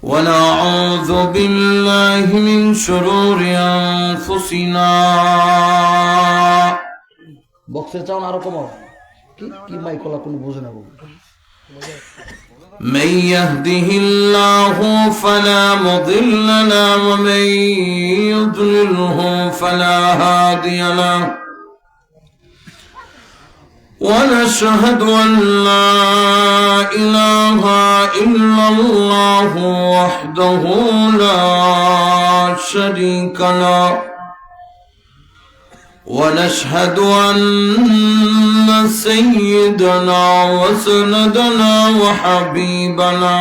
ونعوذ بالله من شرور أنفسنا বক্সে চাও না আরো কমাও কি মাইক কলা কোনো বোঝে না من يهده الله فلا مضل له ومن يضلله فلا هادي له ونشهد أن لا إله إلا الله وحده لا شريك له ونشهد أن سيدنا وسندنا وحبيبنا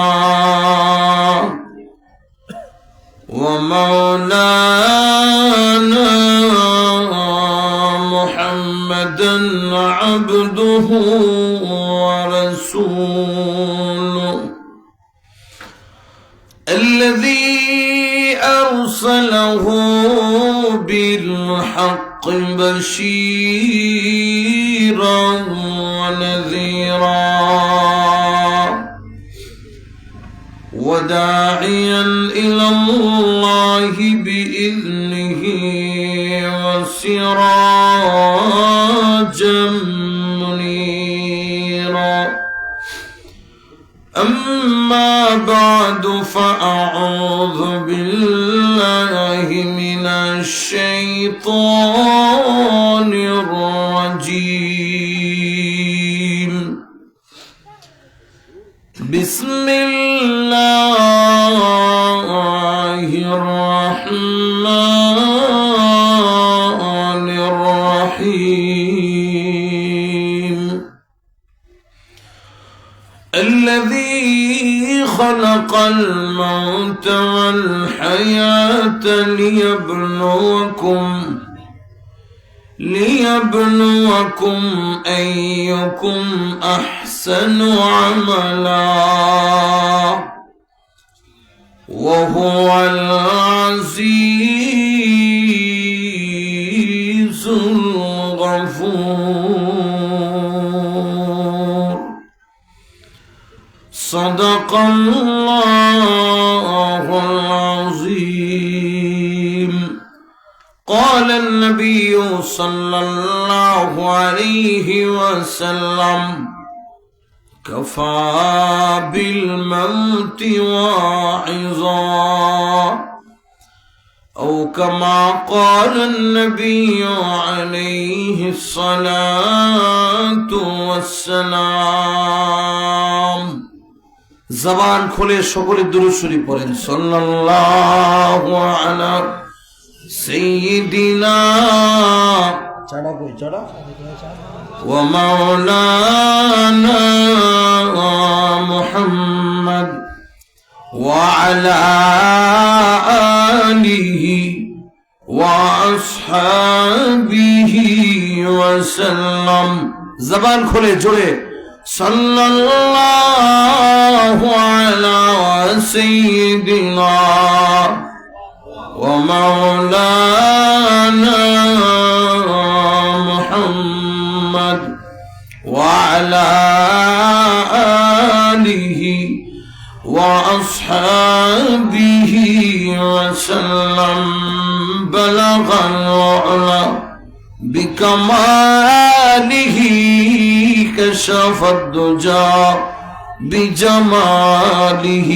ومولانا محمدا عبده ورسوله الذي أرسله بالحق بشيرا ونذيرا وداعيا إلى الله بإذنه وسراجا منيرا أما بعد فأعوذ بالله من الشيطان الرجيم بسم الله الرحمن الرحيم الذي خلق الموت والحياة ليبلوكم أيكم أحسن عملا وهو العزيز الغفور صدق الله العظيم قال النبي صلى الله عليه وسلم كفى بالموت واعظا أو كما قال النبي عليه الصلاة والسلام জবান খুলে সকলে দুরূদ শরীফ পড়েন সাল্লাল্লাহু আলা সাইয়্যিদিনা চাড়া কই চাড়া ওয়া মাওলানা মুহাম্মদ ওয়া আলা আলিহি ওয়া আসহাবিহি ওয়া সাল্লাম জবান খুলে জোরে সাল্লাল্লাহু আলা সাইয়্যিদিনা ওয়া মাওলানা মুহাম্মদ ওয়া আলা আলিহি ওয়া আসহাবিহি ওয়া সাল্লাম বালাগাল উলা بكماله كشف الدجى بجماله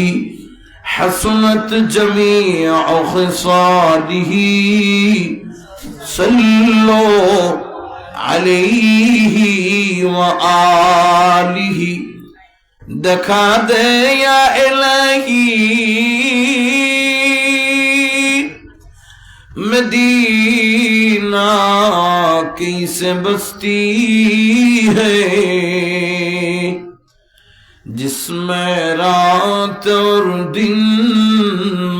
حسنت جميع خصاله صلوا عليه وآله دکھا دے یا الہی مدینہ کیسے بستی ہے جس میں رات اور دن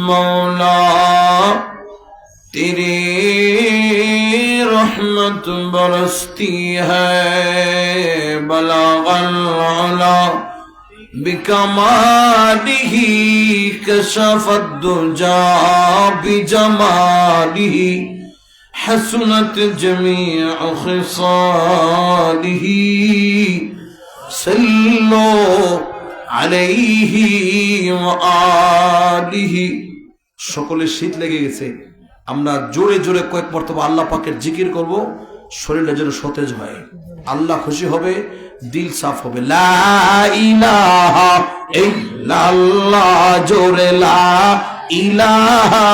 مولا تیری رحمت برستی ہے بلغ العلا بکمالہ کشف الدجى بجمالہ حسنت جميع خصاله صلوا আলাইহি ওয়া আলিহি। সকলের শীত লেগে গেছে, আমরা জোরে জোরে কয়েক মর্তবা আল্লাহ পাকের জিকির করব, শরীরটা যেন সতেজ হয়, আল্লাহ খুশি হবে, দিল সাফ হবে। লা ইলাহা ইল্লাল্লাহ, জোরে লা ইলাহা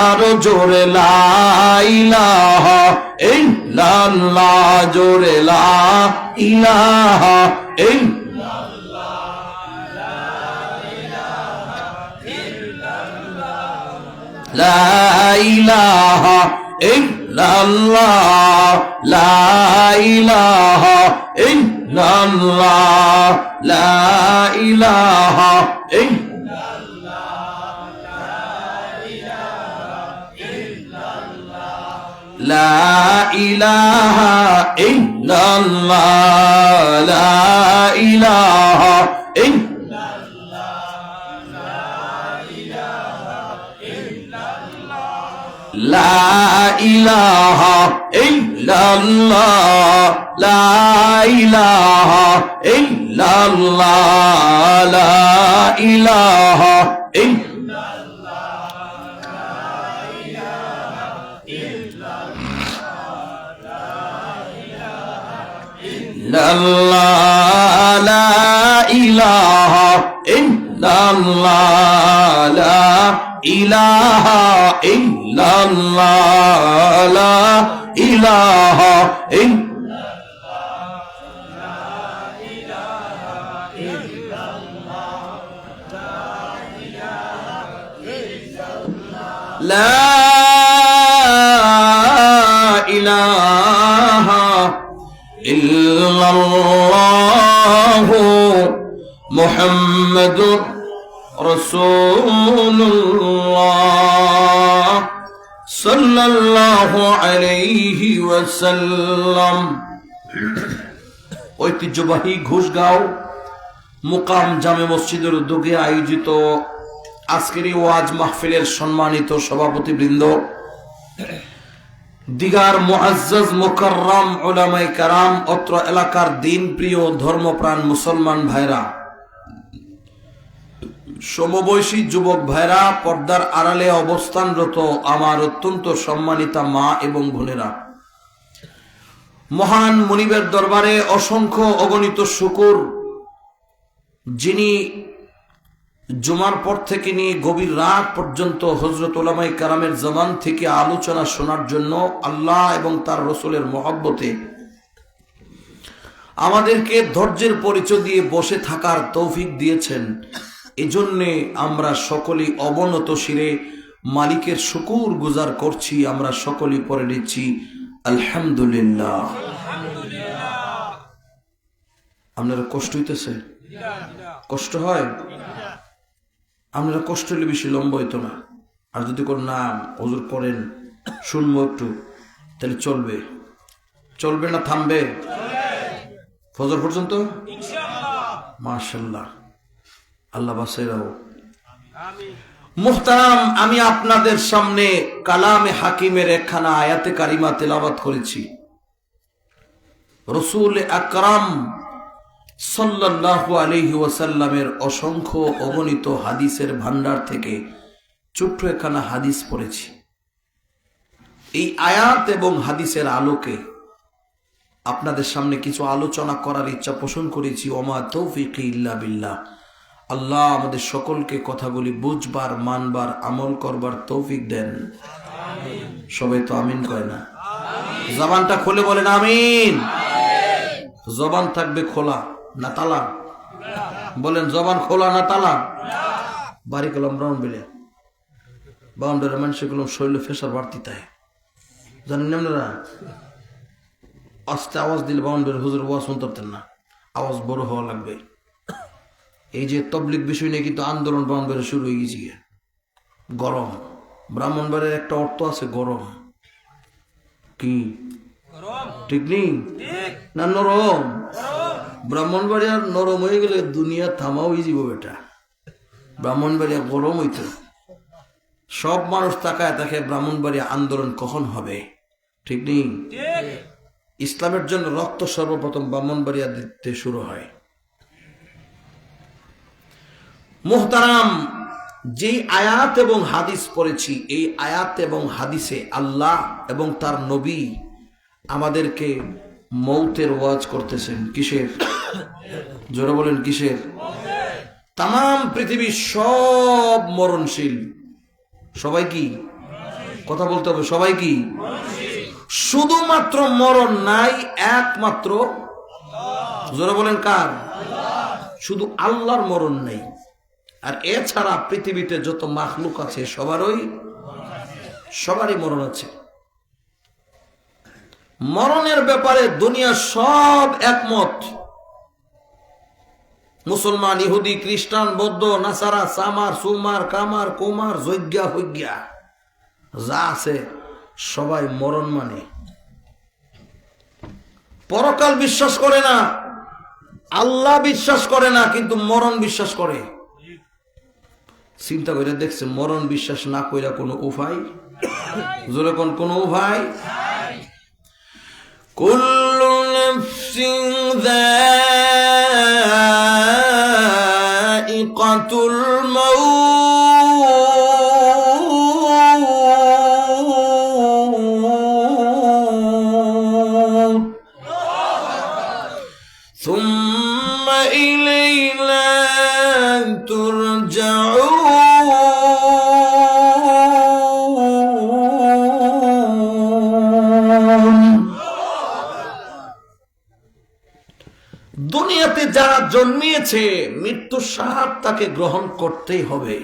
আরো জোরে লা ইলাহা ইল্লাল্লাহ, জোরে লা ইলাহা লা ইলাহা ইল্লাল্লাহ, লা ইলাহা ইল্লাল্লাহ, লা ইলাহা লা ইলাহা ইল্লাল্লাহ, লা ইলাহা লা ইলাহা ইল্লাল্লাহ, লা ইলাহা ইল্লাল্লাহ, লা ইলাহা ইল্লাল্লাহ, লা ইলাহা ইল্লাল্লাহ, লা ইলাহা ইল্লাল্লাহ, লা ইলাহা লা ইলাহা ইল্লাল্লাহু মুহাম্মাদুর রাসূলুল্লাহ সাল্লাল্লাহু আলাইহি ওয়াসাল্লাম। ঐতিহ্যবাহী ঘোষগাঁও মুকাম জামে মসজিদের উদ্যোগে আয়োজিত আজকের এই ওয়াজ মাহফিলের সম্মানিত সভাপতিবৃন্দ, দিগার মুআজ্জাজ মুকাররম উলামায়ে কেরাম, অত্র এলাকার দিন প্রিয় ধর্মপ্রাণ মুসলমান ভাইরা, সমবয়সী যুবক ভাইরা, পর্দার আড়ালে অবস্থানরত আমার অত্যন্ত সম্মানিতা মা এবং বোনেরা, মহান মুনিবের দরবারে অসংখ্য অগণিত শুকর, যিনি জুমার পর থেকে নিয়ে গভীর রাত পর্যন্ত হযরত উলামায়ে কেরামের জবান থেকে আলোচনা শোনার জন্য আল্লাহ এবং তার রাসূলের মহব্বতে আমাদেরকে ধৈর্যের পরিচয় দিয়ে বসে থাকার তৌফিক দিয়েছেন। এজন্যে আমরা সকলেই অবনত শিরে মালিকের শুকুর গুজার করছি। আমরা সকলেই পড়ে নিচ্ছি আলহামদুলিল্লাহ। আপনারা কষ্ট হইতেছে? কষ্ট হয়? আপনারা কষ্ট হলে বেশি লম্বা হইতো না। আর যদি কোন নাম হুজুর করেন শুনবো একটু, তাহলে চলবে। চলবে না থামবে? ফজর পর্যন্ত মাশাআল্লাহ, আল্লাহ বাসায় রাখো। মুহতারাম, আমি আপনাদের সামনে কালামে হাকিমের একখানা আয়াতে কারিমা তেলাওয়াত করেছি। রাসূল আকরাম সাল্লাল্লাহু আলাইহি ওয়াসাল্লামের অসংখ্য অগণিত হাদিসের ভান্ডার থেকে ছোট্ট একখানা হাদিস পড়েছি। এই আয়াত এবং হাদিসের আলোকে আপনাদের সামনে কিছু আলোচনা করার ইচ্ছা পোষণ করেছি। ওমা তৌফিকি ইল্লা বিল্লাহ। আল্লাহ আমাদের সকলকে কথাগুলি বুঝবার, মানবার, আমল করবার তৌফিক দেন। সবাই তো আমিন কয় না? জবানটা খুলে বলেন আমিন। জবান থাকবে খোলা না তালা? বলেন জবান খোলা না তালা? বাড়ি কলম ব্রাউন বেলে বাউন্ডারি মানুষের কলম শরীরে ফেসার বাড়তি তাই জানেন আপনারা? আস্তে আওয়াজ দিলে বাউন্ডারি হুজুর ওয়াজ শুনতে পারতেন না, আওয়াজ বড় হওয়া লাগবে। এই যে তবলিগ বিষয় নিয়ে কিন্তু আন্দোলন বাউন্ডারি শুরু হয়ে গেছে। গরম ব্রাহ্মণবাড়ির একটা অর্থ আছে গরম। কি ঠিক নেই না? নরম। ব্রাহ্মণবাড়িয়া নরম হয়ে গেলে দুনিয়া থামাও হয়ে যাব বেটা। ব্রাহ্মণবাড়িয়া গরম হইতো, সব মানুষ তাকায় তাকে ব্রাহ্মণবাড়িয়া আন্দোলন কখন হবে। ঠিক নেই? ইসলামের জন্য রক্ত সর্বপ্রথম ব্রাহ্মণবাড়িয়া দিতে শুরু হয়। মুহতারাম, যেই আয়াত এবং হাদিস পড়েছি, এই আয়াত এবং হাদিসে আল্লাহ এবং তার নবী আমাদেরকে মৌতের ওয়াজ করতেছেন। কিসের? জোরে বলেন কিসের? তাম পৃথিবী সব মরণশীল। সবাই কি? কথা বলতে হবে, সবাই কি? শুধুমাত্র মরণ নাই একমাত্র, জোরে বলেন কার? শুধু আল্লাহর মরণ নেই। আর এছাড়া পৃথিবীতে যত মাখলুক আছে সবারই মরণ আছে। মরণের ব্যাপারে দুনিয়া সব একমত। মুসলমান, ইহুদি, খ্রিস্টান, বৌদ্ধ, নাসারা, সামার, সুমার, কামার, কুমার, যজ্ঞা হজ্ঞা যা আছে সবাই মরণ মানে। পরকাল বিশ্বাস করে না, আল্লাহ বিশ্বাস করে না, কিন্তু মরণ বিশ্বাস করে। চিন্তা করে দেখছে মরণ বিশ্বাস না কইরা কোনো উপায়? জোরে কোন কোনো উপায়? কুল্লু নাফসিন যায়িকাতুল মাউত সুম্মা ইলাইনা তুরজাউন। দুনিয়াতে যারা জন্মিয়েছে মৃত্যুর স্বাদ তাকে গ্রহণ করতেই হবে।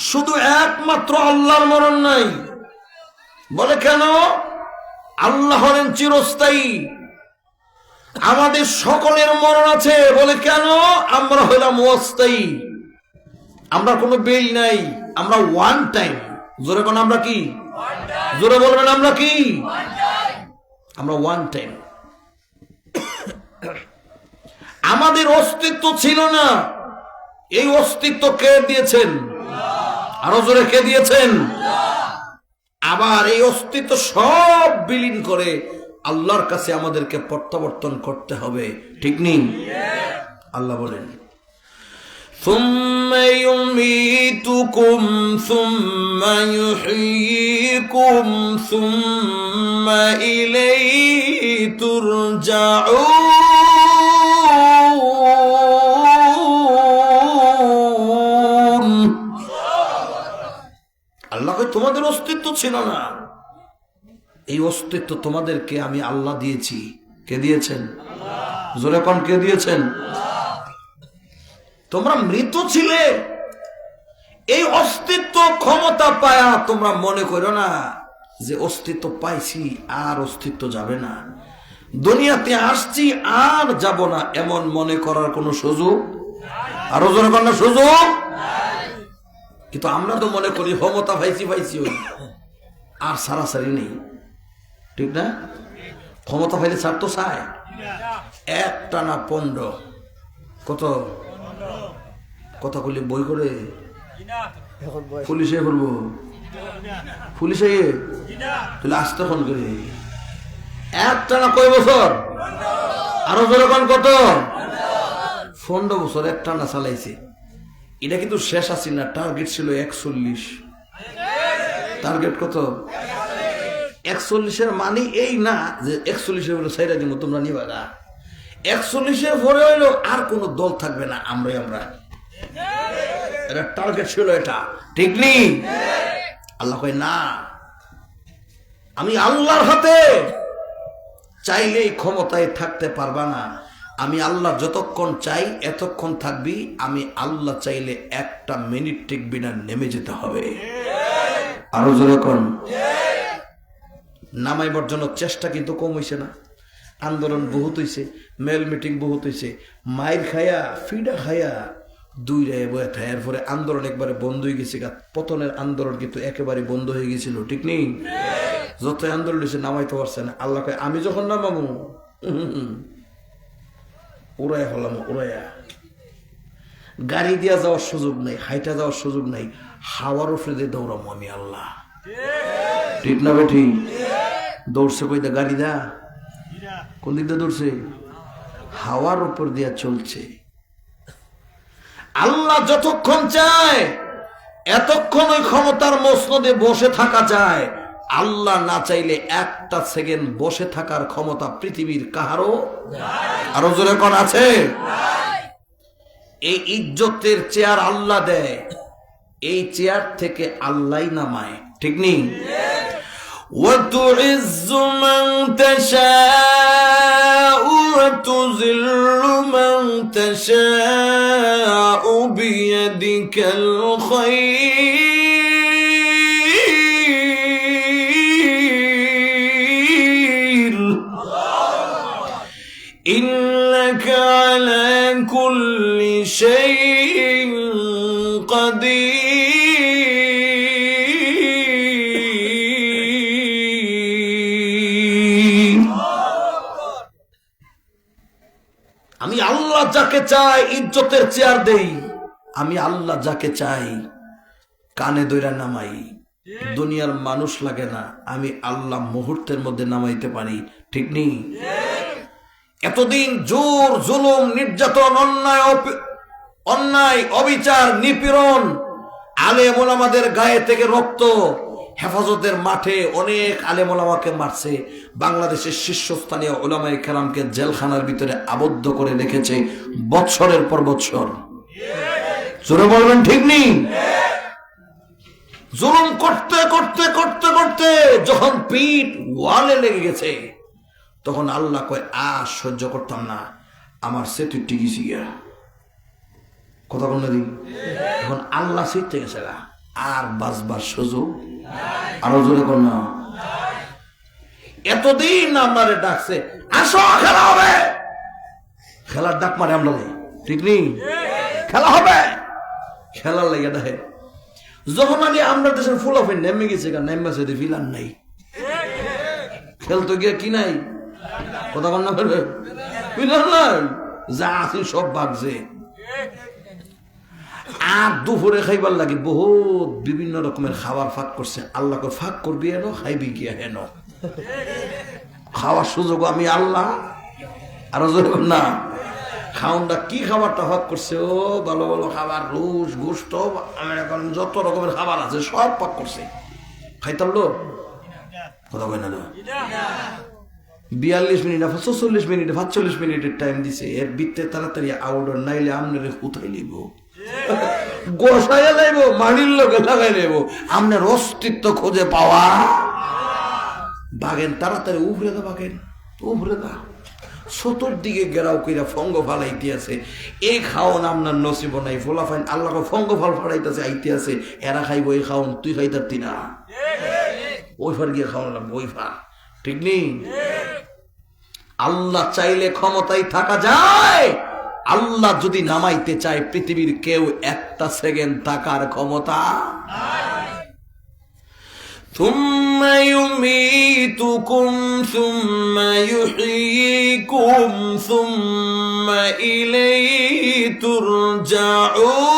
শুধু একমাত্র আল্লাহর মরণ নাই। বলে কেন? আল্লাহ হলেন চিরস্থায়ী। আমাদের সকলের মরণ আছে। বলে কেন? আমরা হইলাম অস্থায়ী। আমরা কোনো বিল নাই, আমরা ওয়ান টাইম। জোরে কোন আমরা কি? জোরে বলবেন আমরা কি? আমরা ওয়ান টাইম। আমাদের অস্তিত্ব ছিল না, এই অস্তিত্ব কে দিয়েছেন? আরো জোরে কে দিয়েছেন? আবার এই অস্তিত্ব সব বিলীন করে আল্লাহর কাছে আমাদেরকে প্রত্যাবর্তন করতে হবে। ঠিক নেই? আল্লাহ বলেন ثم يميتكم ثم يحييكم ثم إليه ترجعون। আল্লাহ কয় তোমাদের অস্তিত্ব ছিল না, এই অস্তিত্ব তোমাদেরকে আমি আল্লাহ দিয়েছি। কে দিয়েছেন? জোরে কোন কে দিয়েছেন? তোমরা মৃত ছিলে, এই অস্তিত্ব ক্ষমতা পায়া তোমরা মনে করো না যে অস্তিত্ব পাইছি আর অস্তিত্ব যাবে না, দুনিয়াতে আসছি আর যাব না, এমন মনে করার কোনো সুযোগ, আরো জোরে কোন সুযোগ। কিন্তু আমরা তো মনে করি ক্ষমতা পাইছি ওই আর সারাসারি নেই। ঠিক না? ক্ষমতা পাইলে ছাড় তো চায় একটা না 15 কত কথা বলি বই করে পুলিশে করবো, পুলিশে তাহলে আসতে ফোন করে একটা না কয় বছর, আরো যখন কত 15 বছর একটা না চালাইছে। এটা কিন্তু শেষ আসি না, টার্গেট ছিল 41। টার্গেট কত? 41-এর মানে এই না যে 41-এর হলো সাইরা দিব তোমরা নিবা না, 41-এর পরে হইলো আর কোন দল থাকবে না, আমরা এটা টার্গেট ছিল। এটা ঠিক নেই? আল্লাহ কয় না, আমি আল্লাহর হাতে, চাইলেই ক্ষমতায় থাকতে পারবা না। আমি আল্লাহ যতক্ষণ চাই এতক্ষণ থাকবি, আমি আল্লাহ চাইলে একটা মিনিট টিকবি না, নেমে যেতে হবে। আরো যখন নামাইবার জন্য চেষ্টা কিন্তু কম হইছে না, আন্দোলন বহুত হইছে, মেল মিটিং বহুত হইছে, মাইর খায়া ফিডা খায়া দুই রায় বয়ে থাকে। এরপরে আন্দোলন একবারে বন্ধ হয়ে গেছে। পতনের আন্দোলন কিন্তু একেবারে বন্ধ হয়ে গেছিল। ঠিক নেই? যত আন্দোলন হয়েছে নামাইতে পারছে না। আল্লাহ কয় আমি যখন নামাবো উড়াইয়া হলাম, উড়াইয়া গাড়ি দিয়া যাওয়ার সুযোগ নাই, হাইটা যাওয়ার সুযোগ নাই, হাওয়ার উপরে দিয়ে দৌড়াবো আমি আল্লাহ। ঠিক না বেঠি? দৌড়ছে কই দা? গাড়ি দা কোন দিক দিয়ে দৌড়ছে? হাওয়ার উপর দিয়া চলছে। আল্লাহ যতক্ষণ চায় এতক্ষণ ওই ক্ষমতার মসনদে বসে থাকা যায়। আল্লাহ না চাইলে একটা সেকেন্ড বসে থাকার ক্ষমতা পৃথিবীর কাহারও আরো জোরে কোন আছে? এই ইজ্জতের চেয়ার আল্লাহ দেয়, এই চেয়ার থেকে আল্লাহই নামায়, ঠিক নেই? وَتُعِزُّ مَن تَشَاءُ وَتُذِلُّ مَن تَشَاءُ بِيَدِكَ الْخَيْرُ إِنَّكَ عَلَى كُلِّ شَيْءٍ قَدِيرٌ। আমি আল্লাহ যাকে চাই ইজ্জতের চেয়ার দেই, আমি আল্লাহ যাকে চাই কানে দইরা নামাই। দুনিয়ার মানুষ লাগে না, আমি আল্লাহ মুহূর্তের মধ্যে নামাইতে পারি, ঠিক নেই? এতদিন জোর জুলুম নির্যাতন অন্যায় অবিচার নিপীড়ন, আলেম ওলামাদের গায়ে থেকে রক্ত, হেফাজতের মাঠে অনেক আলেম ওলামাকে মারছে, বাংলাদেশের শীর্ষস্থানীয় ওলামায়ে কেরামকে জেলখানার ভিতরে আবদ্ধ করে রেখেছে বৎসরের পর বৎসর। জোরে বলবেন ঠিক নেই? জুলুম করতে করতে করতে করতে যখন পিঠ ওয়ালে লেগে গেছে, তখন আল্লাহ কয় সহ্য করতাম না, আমার সেতু টিকিছি গিয়া কথা বল না দিন। এখন আল্লাহ সিটতে গেছে গা, আর বাঁচবার সুযোগ আরো জোরে কর না। এতদিন আপনারে ডাকছে, আসো খেলা হবে, খেলার ডাক মারে আমরা, ঠিক নেই? খেলা হবে, খেলার লেগে ডাকে। যখন আগে আমরা দেশের ফুল অফে নেমে গেছে গা, নেমে সেদি ফিলার নাই, খেলতো গিয়ে কি নাই কথা বল না, ফিলার নাই, যা আছে সব ভাগছে। আর দুপুরে খাইবার লাগে বহুত বিভিন্ন রকমের খাবার ফাঁক করছে। আল্লাহকে ফাঁক করবি হেন, খাইবি গিয়া হেন, খাওয়ার সুযোগ আমি আল্লাহ। আরো না খাওনটা কি খাবারটা ফাঁক করছে, ও ভালো ভালো খাবার, রুশ গোস্ত, এখন যত রকমের খাবার আছে সব ফাঁক করছে। খাইতাম লো কথা কই না, 42 মিনিট 45 মিনিট 45 মিনিটের টাইম দিছে, এর ভিতরে তাড়াতাড়ি আউটডোর নাইলে আমনের উঠাই লিব, গোসাইয়া লাইব, মানির লোকে লাগাই লাইব, আমনের অস্তিত্ব খুঁজে পাওয়া বাগেন, তাড়াতাড়ি উভরে দা বাগেন, উভরে দা। চতুর্দিকে গেরাও কইরা ফঙ্গ ফালাইতে আছে, এই খাওন আপনার নসিব নাই, ফোলা ফাইন আল্লাহকে ফঙ্গ ফাল ফালাইতেছে আইতে আছে, এরা খাইব এই খাওন, তুই খাইতারতি না, ওই ফার গিয়ে খাওয়ান লাগবে, ওই ফার, ঠিক নেই? আল্লাহ চাইলে ক্ষমতায় থাকা যায়, আল্লাহ যদি নামাইতে চায় পৃথিবীর কেউ একটা সেকেন্ড থাকার ক্ষমতা। ثم يميتكم ثم يحييكم ثم إليه ترجعون।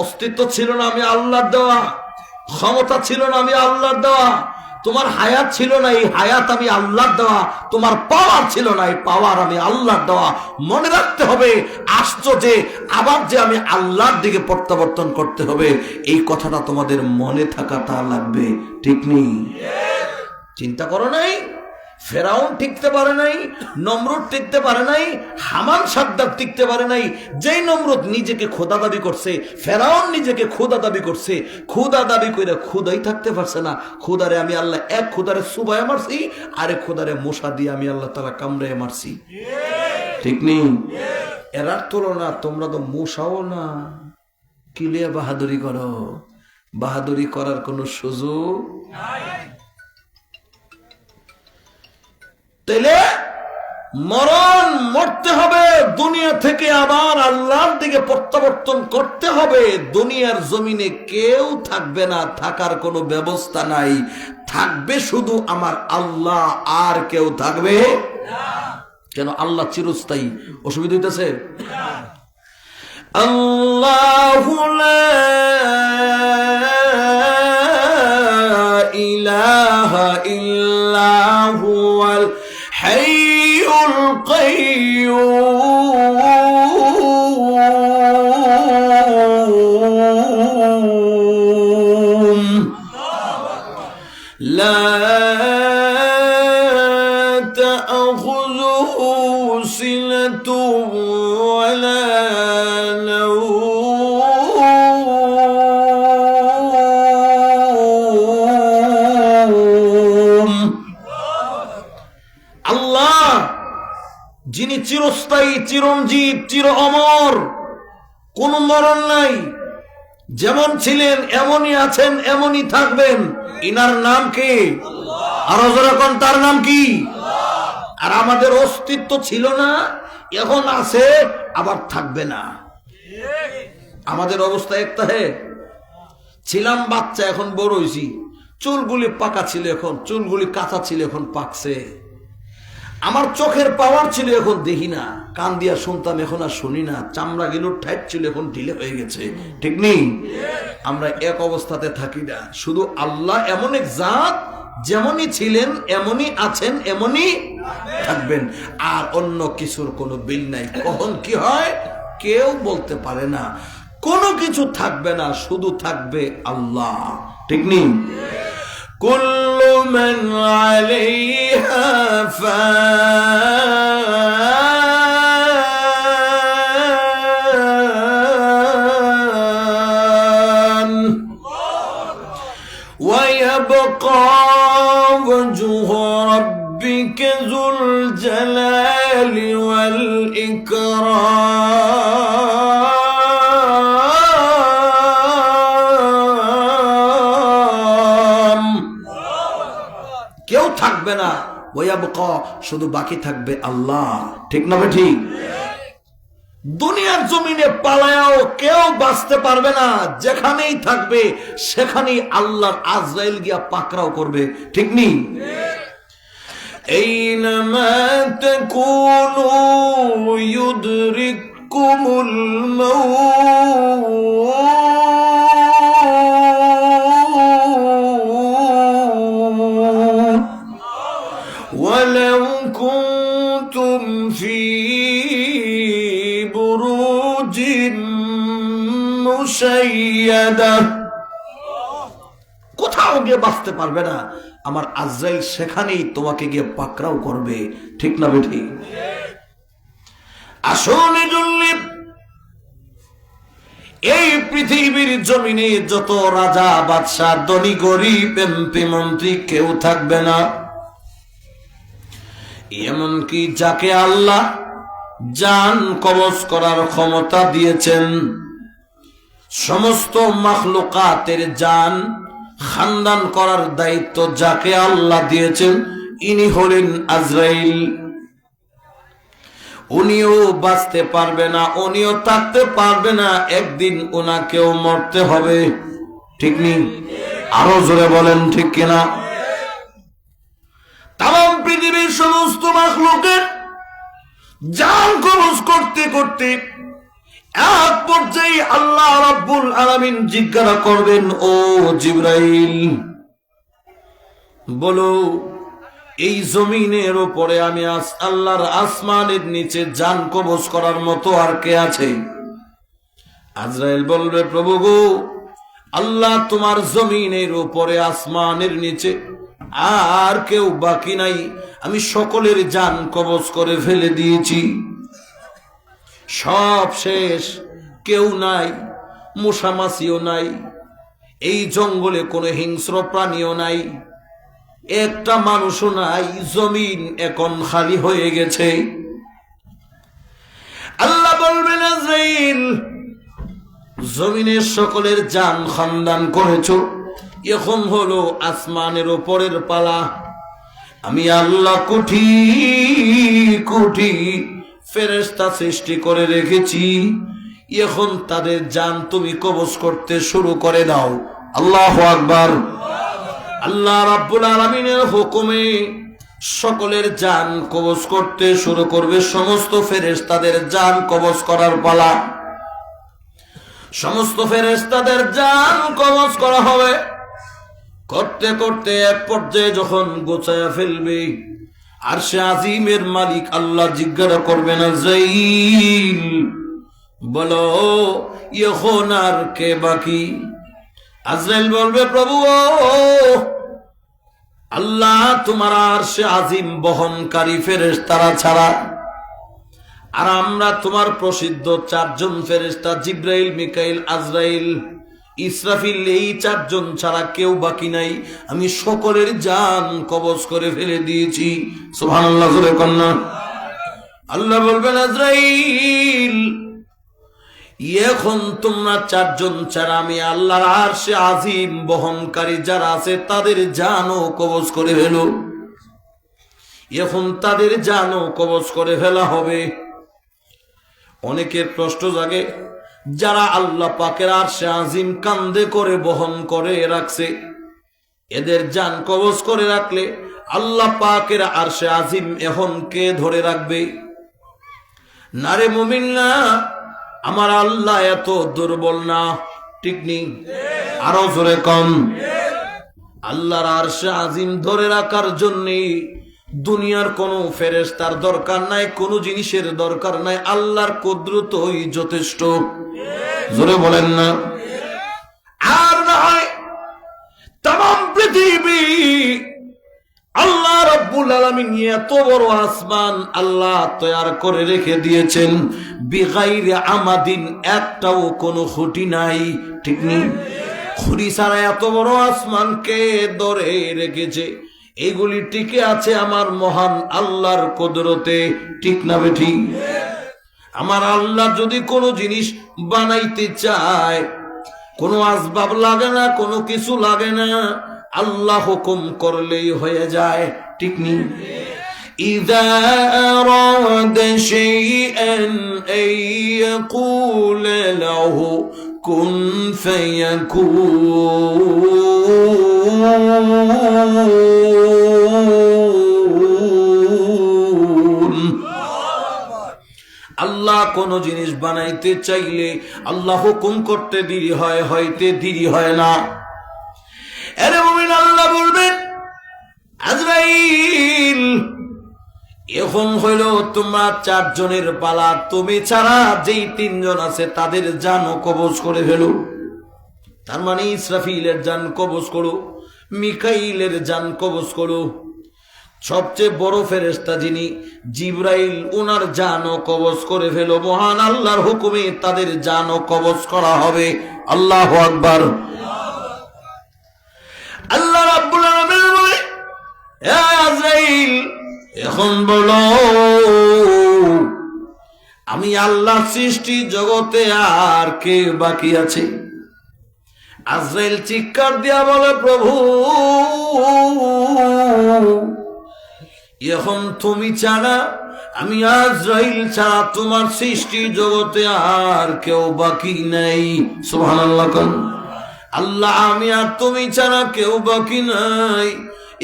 অস্তিত্ব ছিল না, আমি আল্লাহর দেওয়া। ক্ষমতা ছিল না, আমি আল্লাহর দেওয়া। তোমার হায়াত ছিল না, এই হায়াত আমি আল্লাহর দেওয়া। তোমার পাওয়ার ছিল না, এই পাওয়ার আমি আল্লাহর দেওয়া। মনে রাখতে হবে, আসছো যে আবার যে আমি আল্লাহর দিকে প্রত্যাবর্তন করতে হবে, এই কথাটা তোমাদের মনে থাকাটা লাগবে, ঠিক নেই? চিন্তা করো নাই? ফেরাউন টিকতে পারে নাই, নমরুদ টিকতে পারে নাই, হামান সাদ্দাত টিকতে পারে নাই। যেই নমরুদ নিজেকে খোদা দাবি করছে, ফেরাউন নিজেকে খোদা দাবি করছে, খোদা দাবি করে খোদাই থাকতে পারছে না। খোদারে আমি আল্লাহ এক খোদারে সুবায় মারছি, আরেক খোদারে মশা দিয়ে আমি আল্লাহ তাআলা কামড়ে মারছি, ঠিক নেই? এরার তুলনা তোমরা তো মশাও না, কিলিয়া বাহাদুরি করো, বাহাদুরি করার কোনো সুযোগ নাই। তাইলে মরণ মরতে হবে, দুনিয়া থেকে আবার আল্লাহর দিকে প্রত্যাবর্তন করতে হবে। দুনিয়ার জমিনে কেউ থাকবে না, থাকার কোনো ব্যবস্থা নাই, থাকবে শুধু আমার আল্লাহ, আর কেউ থাকবে না। কেন? আল্লাহ চিরস্থায়ী। অসুবিধা হইতেছে? আল্লাহু লা ইলাহা ইলাহা ইল্লা হুয়াল হাইয়ুল কাইয়্যুম লা তা'খুযুহু সিনাতুন ওয়ালা নাওম। আল্লাহ যিনি চিরস্থায়ী, চিরঞ্জীব, চির অমর, কোন মরণ নাই, যেমন ছিলেন এমনই আছেন, এমনই থাকবেন। ইনার নাম কি? আরো যখন তার নাম কি? আর আমাদের অস্তিত্ব ছিল না, এখন আছে, আবার থাকবে না। আমাদের অবস্থা একটা হে, ছিলাম বাচ্চা, এখন বড় হইছি। চুলগুলি পাকা ছিল, এখন চুলগুলি কাঁচা ছিল, এখন পাকছে। আমার চোখের পাওয়ার ছিল, এখন দেখি না। কান দিয়া শুনতাম, এখন আর শুনি না। চামড়া গিলুর ঠাইট ছিল, এখন ঢিলে হয়ে গেছে। ঠিক নেই? আমরা এক অবস্থাতে থাকি না। শুধু আল্লাহ এমন এক জাত, যেমনই ছিলেন এমনই আছেন, এমনই থাকবেন। আর অন্য কিছুর কোনো বিল নাই। কখন কি হয় কেউ বলতে পারে না। কোনো কিছু থাকবে না, শুধু থাকবে আল্লাহ। ঠিক নেই? কুল্লু মান আলাইহা ফান ওয়া ইয়াবকা ওয়াজহু রাব্বিকা যুল জালালি ওয়াল ইকরাম। কেউ থাকবে না, ওয়ায়াবকা, শুধু বাকি থাকবে আল্লাহ। ঠিক না ঠিক? দুনিয়ার জমিনে পালায়াও কেউ বাঁচতে পারবে না। যেখানেই থাকবে সেখানেই আল্লাহর আজরাইল গিয়া পাকড়াও করবে। ঠিক নেই? আইনামা তাকুনু ইউদরিকুমুল মাউত ওয়ালাউ কুনতুম ফি বুরুজিন মুশাইয়াদা। কোথাও গিয়ে বাঁচতে পারবে না, আমার আজরাইল সেখানেই তোমাকে গিয়ে পাকড়াও করবে। ঠিক না বেঠি? আসুন এই পৃথিবীর জমিনে যত রাজা, বাদশাহ, ধনী, গরিব, এমপি, মন্ত্রী কেউ থাকবে না। এমনকি যাকে আল্লাহ জান কবজ করার ক্ষমতা দিয়েছেন, সমস্ত মাখলুকাতের জান খানদান করার দায়িত্ব যাকে আল্লাহ দিয়েছেন, ইনি হলেন আজরাইল। উনিও বাঁচতে পারবে না, উনিও থাকতে পারবে না। একদিন ওনাকেও মরতে হবে। ঠিক নেই? আরো জোরে বলেন ঠিক কিনা? তাম পৃথিবীর সমস্ত মাখলুকের জান কবজ করতে করতে এক পর্যায়ে আল্লাহ রাব্বুল আলামিন জিজ্ঞাসা করবেন, ও জিবরাইল, বলো এই জমিনের উপরে আমি আল্লাহর আসমানের নিচে জান কবজ করার মতো আর কে আছে? আজরাইল বলবে, প্রভু গো, আল্লাহ তোমার জমিনের উপরে, আসমানের নিচে আর কেউ বাকি নাই। আমি সকলের জান কবজ করে ফেলে দিয়েছি, সব শেষ, কেউ নাই, মশামাছিও নাই, এই জঙ্গলে কোনো হিংস্র প্রাণীও নাই, একটা মানুষও নাই, জমিন এখন খালি হয়ে গেছে। আল্লাহ বলবেন, আজরাইল, জমিনের সকলের জান খানদান করেছো, এখন হলো আসমানের উপরের পালা। আমি আল্লাহ কোটি কোটি ফেরেশতা সৃষ্টি করে রেখেছি, এখন তাদের জান তুমি কবজ করতে শুরু করে দাও। আল্লাহু আকবার। আল্লাহ রাব্বুল আলামিনের হুকুমে সকলের জান কবজ করতে শুরু করবে। সমস্ত ফেরেশতাদের জান কবজ করার পালা। সমস্ত ফেরেশতাদের জান কবজ করা হবে। করতে করতে এক পর্যায়ে যখন গোছায়া ফেলবে, আরশে আজিমের মালিক আল্লাহ জিজ্ঞাসা করবেন, আজরাইল বলো এখন আর কে বাকি? আজরাইল বলবে, প্রভু আল্লাহ, তোমার আরশে আজিম বহনকারী ফেরেশতারা ছাড়া আর আমরা তোমার প্রসিদ্ধ 4 জন ফেরেশতা জিবরাইল, মিকাইল, আজরাইল, ইসরাফিল, এই 4 জন ছাড়া কেউ বাকি নাই। আমি সকলের জান কবজ করে ফেলে দিয়েছি। সুবহানাল্লাহ জোরে কন্যা। আল্লাহ বলবেন, আজরাইল এখন তোমরা 4 জন ছাড়া আমি আল্লাহর আরশে আজিম বহনকারী যারা আছে তাদের জানও কবজ করে ফেলো। এখন তাদের জানও কবজ করে ফেলা হবে। অনেকের প্রশ্ন জাগে, যারা আল্লাহ পাকের আরশে আজিম কান্দে করে বহন করে রাখছে, এদের জান কবজ করে রাখলে আল্লাহ পাকের আরশে আজিম এখন কে ধরে রাখবে? নারে মুমিন না, আমার আল্লাহ এত দুর্বল না, ঠিক নেই? আরো জোরে কম। আল্লাহর আরশে আজিম ধরে রাখার জন্য দুনিয়ার কোন ফেরেশতার দরকার নাই, কোন জিনিসের দরকার নাই, আল্লাহর কুদরতই যথেষ্ট। জোরে বলেন না। আর না হয় তাম পৃথিবী আল্লাহ রাব্বুল আলামিন এত বড় আসমান আল্লাহ তৈরি করে রেখে দিয়েছেন, বিগাইরে আমাদিন, একটাও কোনো খুঁটি নাই, ঠিক নেই? খুঁটি ছাড়া এত বড় আসমানকে ধরে রেখেছে, এগুলি টিকে আছে আমার মহান আল্লাহর কুদরতে, ঠিক না বেঠি? আমার আল্লাহ যদি কোনো জিনিস বানাইতে চায়, কোনো আসবাব লাগে না, কোনো কিছু লাগে না, আল্লাহ হুকুম করলেই হয়ে যায়, ঠিক নি? ইযা আরাদা শাইআন আইয়াকুল লাহু কুন ফায়াকুন। আল্লাহ কোন জিনিস বানাইতে চাইলে আল্লাহ হুকুম করতে দেরি হয়, হইতে দেরি হয় না। আরে মুমিন, আল্লাহ বলবেন, আজরাইল এখন হইল তোমরা 4 জনের পালা, তুমি ছাড়া যেই 3 জন আছে তাদের জানও কবজ করে ফেলো। তার মানে ইসরাফিলের জান কবজ করো, মিকাইলের জান কবজ করো, সবচেয়ে বড় ফেরেশতা যিনি জিবরাইল, ওনার জানও কবজ করে ফেলো। মহান আল্লাহর হুকুমে তাদের জানও কবজ করা হবে। আল্লাহু আকবার। আল্লাহ রাব্বুল আলামিন বলে, হে আজরাইল এখন বলো, আমি আল্লাহ সৃষ্টি জগতে আর কে বাকি আছে? আজরাইল চিৎকার দিয়া বলে, প্রভু এখন তুমি ছাড়া, আমি আজরাইল ছাড়া তোমার সৃষ্টি জগতে আর কেউ বাকি নাই। সুবহানাল্লাহ। আল্লাহ আমি আর তুমি ছাড়া কেউ বাকি নাই।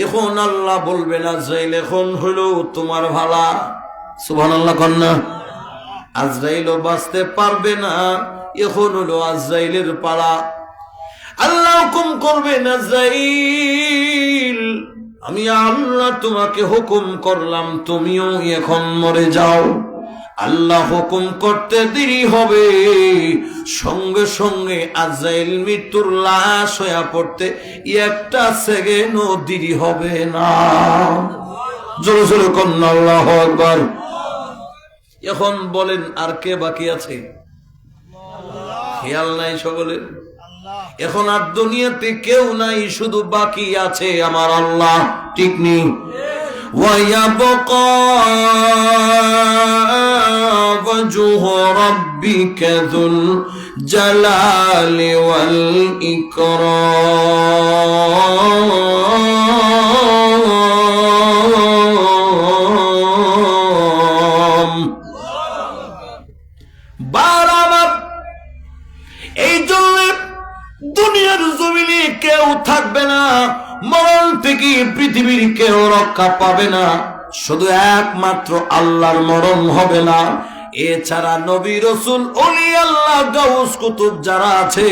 এখন আল্লাহ বলবেন, আজরাইল এখন হলো তোমার ভালা। সুবহানাল্লাহ কন্যা। আজরাইলও বাঁচতে পারবে না, এখন হলো আজরাইলের পালা। আল্লাহ হুকুম করবেন, আজরাইল আমি আল্লাহ তোমাকে হুকুম করলাম, তুমিও এখন মরে যাও। আল্লাহ হুকুম করতে দেরি হবে, সঙ্গে সঙ্গে আজরাইল মৃত্যুর লাশ হয়ে পড়তে 1 সেকেন্ডও দেরি হবে না। জোরে জোরে কন্যা আল্লাহু আকবার। এখন বলেন আর কে বাকি আছে? খেয়াল নাই সকলের? এখন আর দুনিয়াতে কেউ নাই, শুধু বাকি আছে আমার আল্লাহ, ঠিক নেই? وَيَبْقَى وَجْهُ رَبِّكَ ذُو الْجَلَالِ وَالْإِكْرَامِ। বারবার এই জন্য দুনিয়ার জমিনে কেউ থাকবে না, মরণ থেকে পৃথিবীর কেউ রক্ষা পাবে না, শুধু একমাত্র আল্লাহর মরণ হবে না। এছাড়া নবী রাসূল ওলি আল্লাহ গাউস কুতুব যারা আছে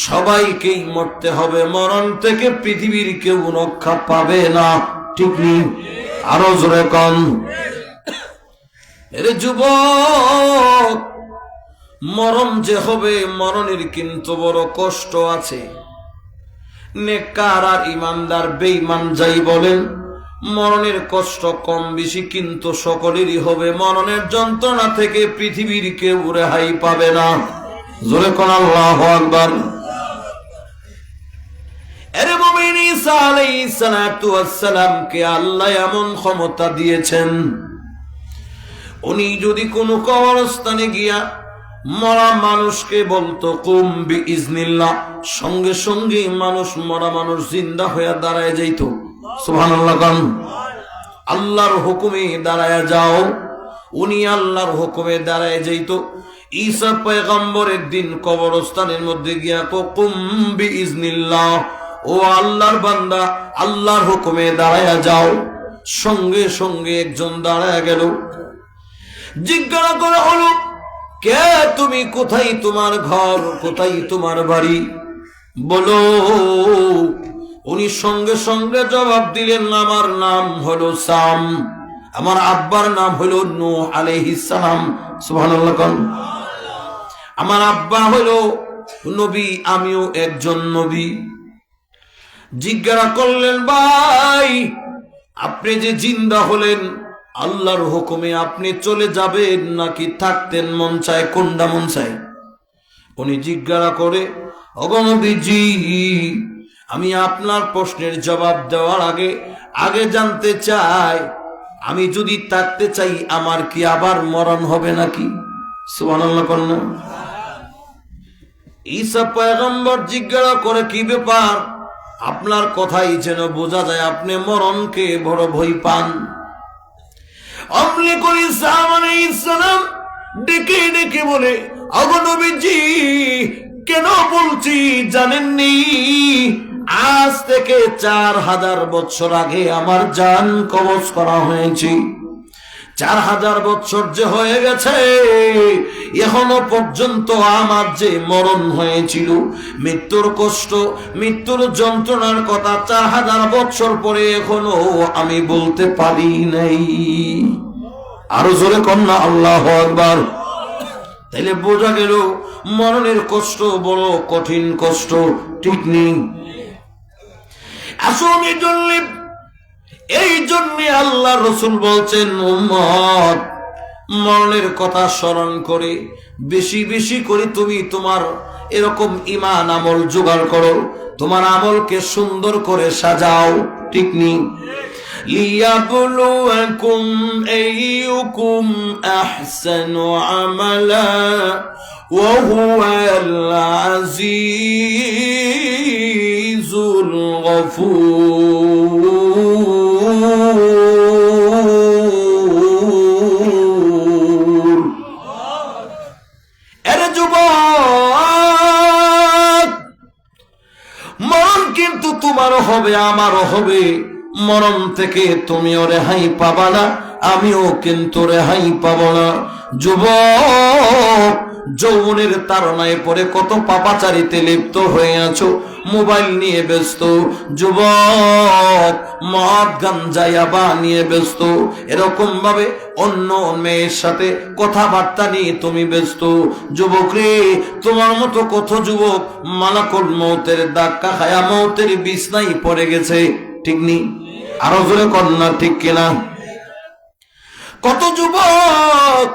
সবাইকেই মরতে হবে, মরণ থেকে পৃথিবীর কেউ রক্ষা পাবে না, ঠিক নেই? আরো জোরে কন। এর যুবক, মরণ যে হবে, মরণের কিন্তু বড় কষ্ট আছে। নেককার আর ইমানদার বেঈমান যাই বলেন, মরণের কষ্ট কম বেশি কিন্তু সকলেরই হবে। মরণের যন্ত্রণা থেকে পৃথিবীর কেউ রেহাই পাবে না। জোরে কোন আল্লাহু আকবার। এরে মুমিন, ঈসা আলাইহিস সালাতু ওয়াস সালামকে আল্লাহ এমন ক্ষমতা দিয়েছেন, উনি যদি কোনো কবরস্থানে গিয়া মরা মানুষকে বলতো কুম বিইজনিল্লাহ, সঙ্গে সঙ্গে মানুষ, মরা মানুষ জিন্দা হয়ে দাঁড়ায় যাইত। সুবহানাল্লাহ। আল্লাহর হুকুমে দাঁড়ায় যাও, উনি আল্লাহর হুকুমে দাঁড়ায় যাইত। ঈসা পয়গম্বর একদিন কবরস্থানের মধ্যে গিয়া কুম বিইজনিল্লাহ, ও আল্লাহর বান্দা, আল্লাহর হুকুমে দাঁড়ায় যাও। সঙ্গে সঙ্গে একজন দাঁড়ায় গেল। জিজ্ঞাসা করা হলো, কে তুমি? কোথায় তোমার ঘর? কোথায় তোমার বাড়ি? বলো। উনি সঙ্গে সঙ্গে জবাব দিলেন, আমার নাম হলো সাম, আমার আব্বার নাম হলো নূহ আলাইহিস সালাম। সুবহানাল্লাহ। আমার আব্বা হলো নবী, আমিও একজন নবী। জিজ্ঞাসা করলেন, ভাই আপনি যে জিন্দা হলেন, আল্লাহর হুকুমে আপনি চলে যাবেন নাকি থাকতেন মন চায়, কোনটা মন চায়? উনি জিজ্ঞাসা করে, ওগো নবীজি, আমি আপনার প্রশ্নের জবাব দেওয়ার আগে জানতে চাই, আমি যদি থাকতে চাই আমার কি আবার মরণ হবে নাকি? সুবহানাল্লাহ। ঈসা পয়গম্বর জিজ্ঞাসা করে, কি ব্যাপার? আপনার কথাই যেন বোঝা যায় আপনি মরণকে বড় ভয় পান। অমনি করে ঈসা আলাইহিস সালাম ডেকে ডেকে বলে, ওগো নবীজি, কেন বলছি জানেননি? আজ থেকে 4000 বছর আগে আমার জান কবজ করা হয়েছে। 4000 বছর যে হয়ে গেছে, এখনো পর্যন্ত আমার যে মরণ হয়েছিল, মৃত্যুর কষ্ট, মৃত্যুর যন্ত্রণার কথা 4000 বছর পরে এখনো আমি বলতে পারি নাই। আরো জোরে কন্যা আল্লাহু আকবার। তাইলে বোঝা গেল মরণের কষ্ট বড় কঠিন কষ্ট, ঠিক নেই? আসলে এই জন্য আল্লাহ রসুল বলছেন, উম্মত মরণের কথা স্মরণ করে বেশি বেশি করে তুমি তোমার এরকম ঈমান আমল জোগাড় করো, তোমার আমলকে সুন্দর করে সাজাও, ঠিক নেই? লিয়াবলুয়াকুম আইয়ুকুম আহসানু আমালা ওয়া হুয়াল আজিজুল গফুর। মরণ কিন্তু তোমারও হবে, আমারও হবে। মরণ থেকে তুমিও রেহাই পাবা না, আমিও কিন্তু রেহাই পাব না। যুবক, যৌবনের তাড়নায় পড়ে কত পাপাচারিতে লিপ্ত হয়ে আছো, মোবাইল নিয়ে ব্যস্ত। যুবক, মদ গাঞ্জা ইয়াবা নিয়ে ব্যস্ত। এরকম ভাবে অন্য মেয়ের সাথে কথাবার্তা নিয়ে তুমি ব্যস্ত। যুবক রে, তোমার মতো কত যুবক মালাকুল মউতের ধাক্কা খায়া মউতের বিছনায় পড়ে গেছে, ঠিক নেই? আরো জোরে কন্যা, ঠিক কিনা? কত যুবক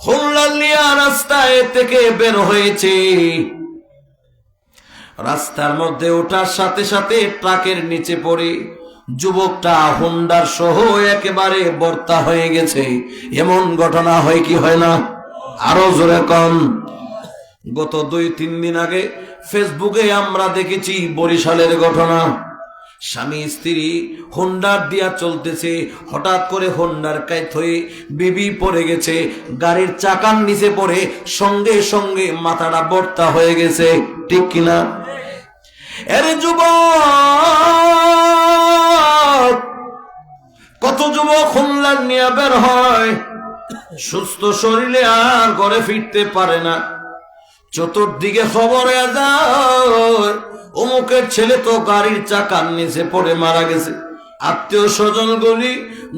হোল্লালিয়া রাস্তায় থেকে বের হয়েছে, রাস্তার মধ্যে ওঠার সাথে সাথে ট্রাকের নিচে পড়ে যুবকটা হোন্ডার সহ একেবারে বর্তা হয়ে গেছে। এমন ঘটনা হয় কি হয় না? আরো জোরে কন। গত 2-3 দিন আগে ফেসবুকে আমরা দেখেছি বরিশালের ঘটনা। স্বামী স্ত্রী হোন্ডার দিয়া চলতেছে, হঠাৎ করে হোন্ডার কাইত হয়ে বিবি পড়ে গেছে, গাড়ির চাকার নিচে পড়ে সঙ্গে সঙ্গে মাথাটা বর্তা হয়ে গেছে, ঠিক কিনা? এর যুবক, কত যুবক হোন্ডার নিয়ে বের হয়, সুস্থ শরীরে আর ঘরে ফিরতে পারে না। চতুর্দিকে খবর হয়ে যায় অমুকের ছেলে তো গাড়ির চাকার নিচে পড়ে মারা গেছে। আত্মীয় স্বজন গুলি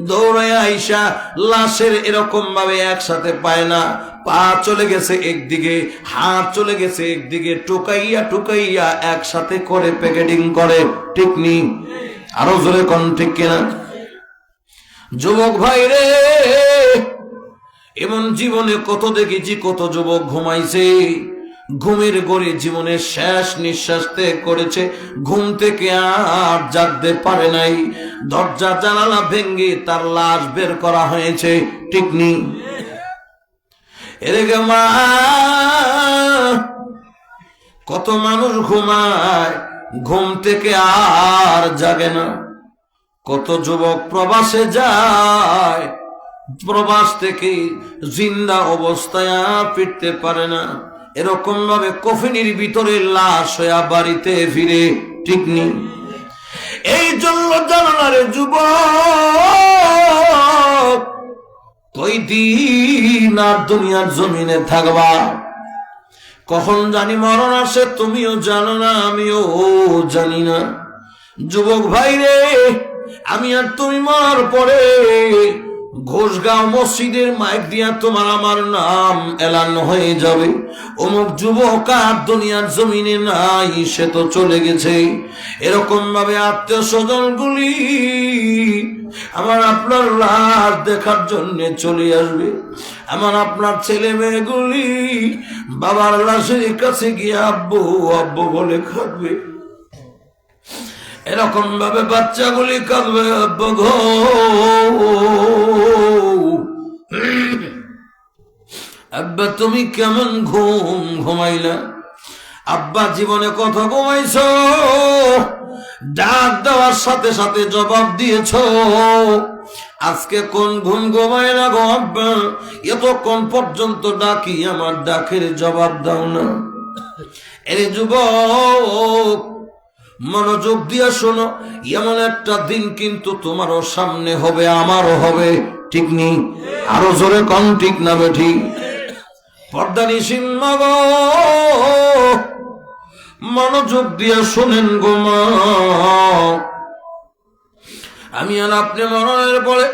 দৌড়ে আইসা লাশের এরকম ভাবে একসাথে পায় না, পা চলে গেছে একদিকে, হাত চলে গেছে একদিকে, টুকাইয়া টুকাইয়া একসাথে করে প্যাকেটিং করে। ঠিক নি? আরো জোরে কোন ঠিক কিনা? যুবক ভাই রে, এমন জীবনে কত দেখেছি, কত যুবক ঘুমাইছে, ঘুমের গড়ে জীবনের শেষ নিঃশ্বাস ত্যাগ করেছে, ঘুম থেকে আর জাগতে পারে নাই, দরজা জানালা ভেঙে তার লাশ বের করা হয়েছে। ঠিক নি? এদিকে মা, কত মানুষ ঘুমায়, ঘুম থেকে আর জাগে না। কত যুবক প্রবাসে যায়, প্রবাস থেকে জিন্দা অবস্থায় আর ফিরতে পারে না, এরকম ভাবে কফিনের ভিতরে লাশ হইয়া বাড়িতে ফিরে। ঠিক নি? এই জন্য জানালারে যুবক, কয়দিন আর দুনিয়ার জমিনে থাকবা, কখন জানি মরণ আসে, তুমিও জানো না, আমিও জানি না। যুবক ভাই রে, আমি আর তুমি মরার পরে ঘোষগাঁও মসজিদের মাইক দিয়া তোমার আমার নাম এলান হয়ে যাবে। অমুক যুবক আর দুনিয়ার জমিনে নাই, সে তো চলে গেছে। এরকম ভাবে আত্মীয় স্বজন গুলি আমার আপনার লাশ দেখার জন্য চলে আসবে। আমার আপনার ছেলে মেয়েগুলি বাবার লাশের কাছে গিয়ে আব্বু আব্বু বলে কাঁদবে। এরকম ভাবে বাচ্চাগুলি কাঁদবে, আব্বা গো, আব্বা তুমি কেমন ঘুম ঘুমাইলা, আব্বা জীবনে কত ঘুমাইছ, ডাক দেওয়ার সাথে সাথে জবাব দিয়েছ, আজকে কোন ঘুম ঘুমায় না গো আব্বা, এতক্ষণ পর্যন্ত ডাকি, আমার ডাকের জবাব দাও না। এর যুবক, মনোযোগ দিয়ে শোনো, এমন একটা দিন কিন্তু তোমারও সামনে হবে, আমারও হবে। ঠিক নি? আরো জোরে কম ঠিক না বেঠি? পর্দানিসীন গো, মনোযোগ দিয়ে শোনেন গো মা, আমি আর আপনি মরণের পরে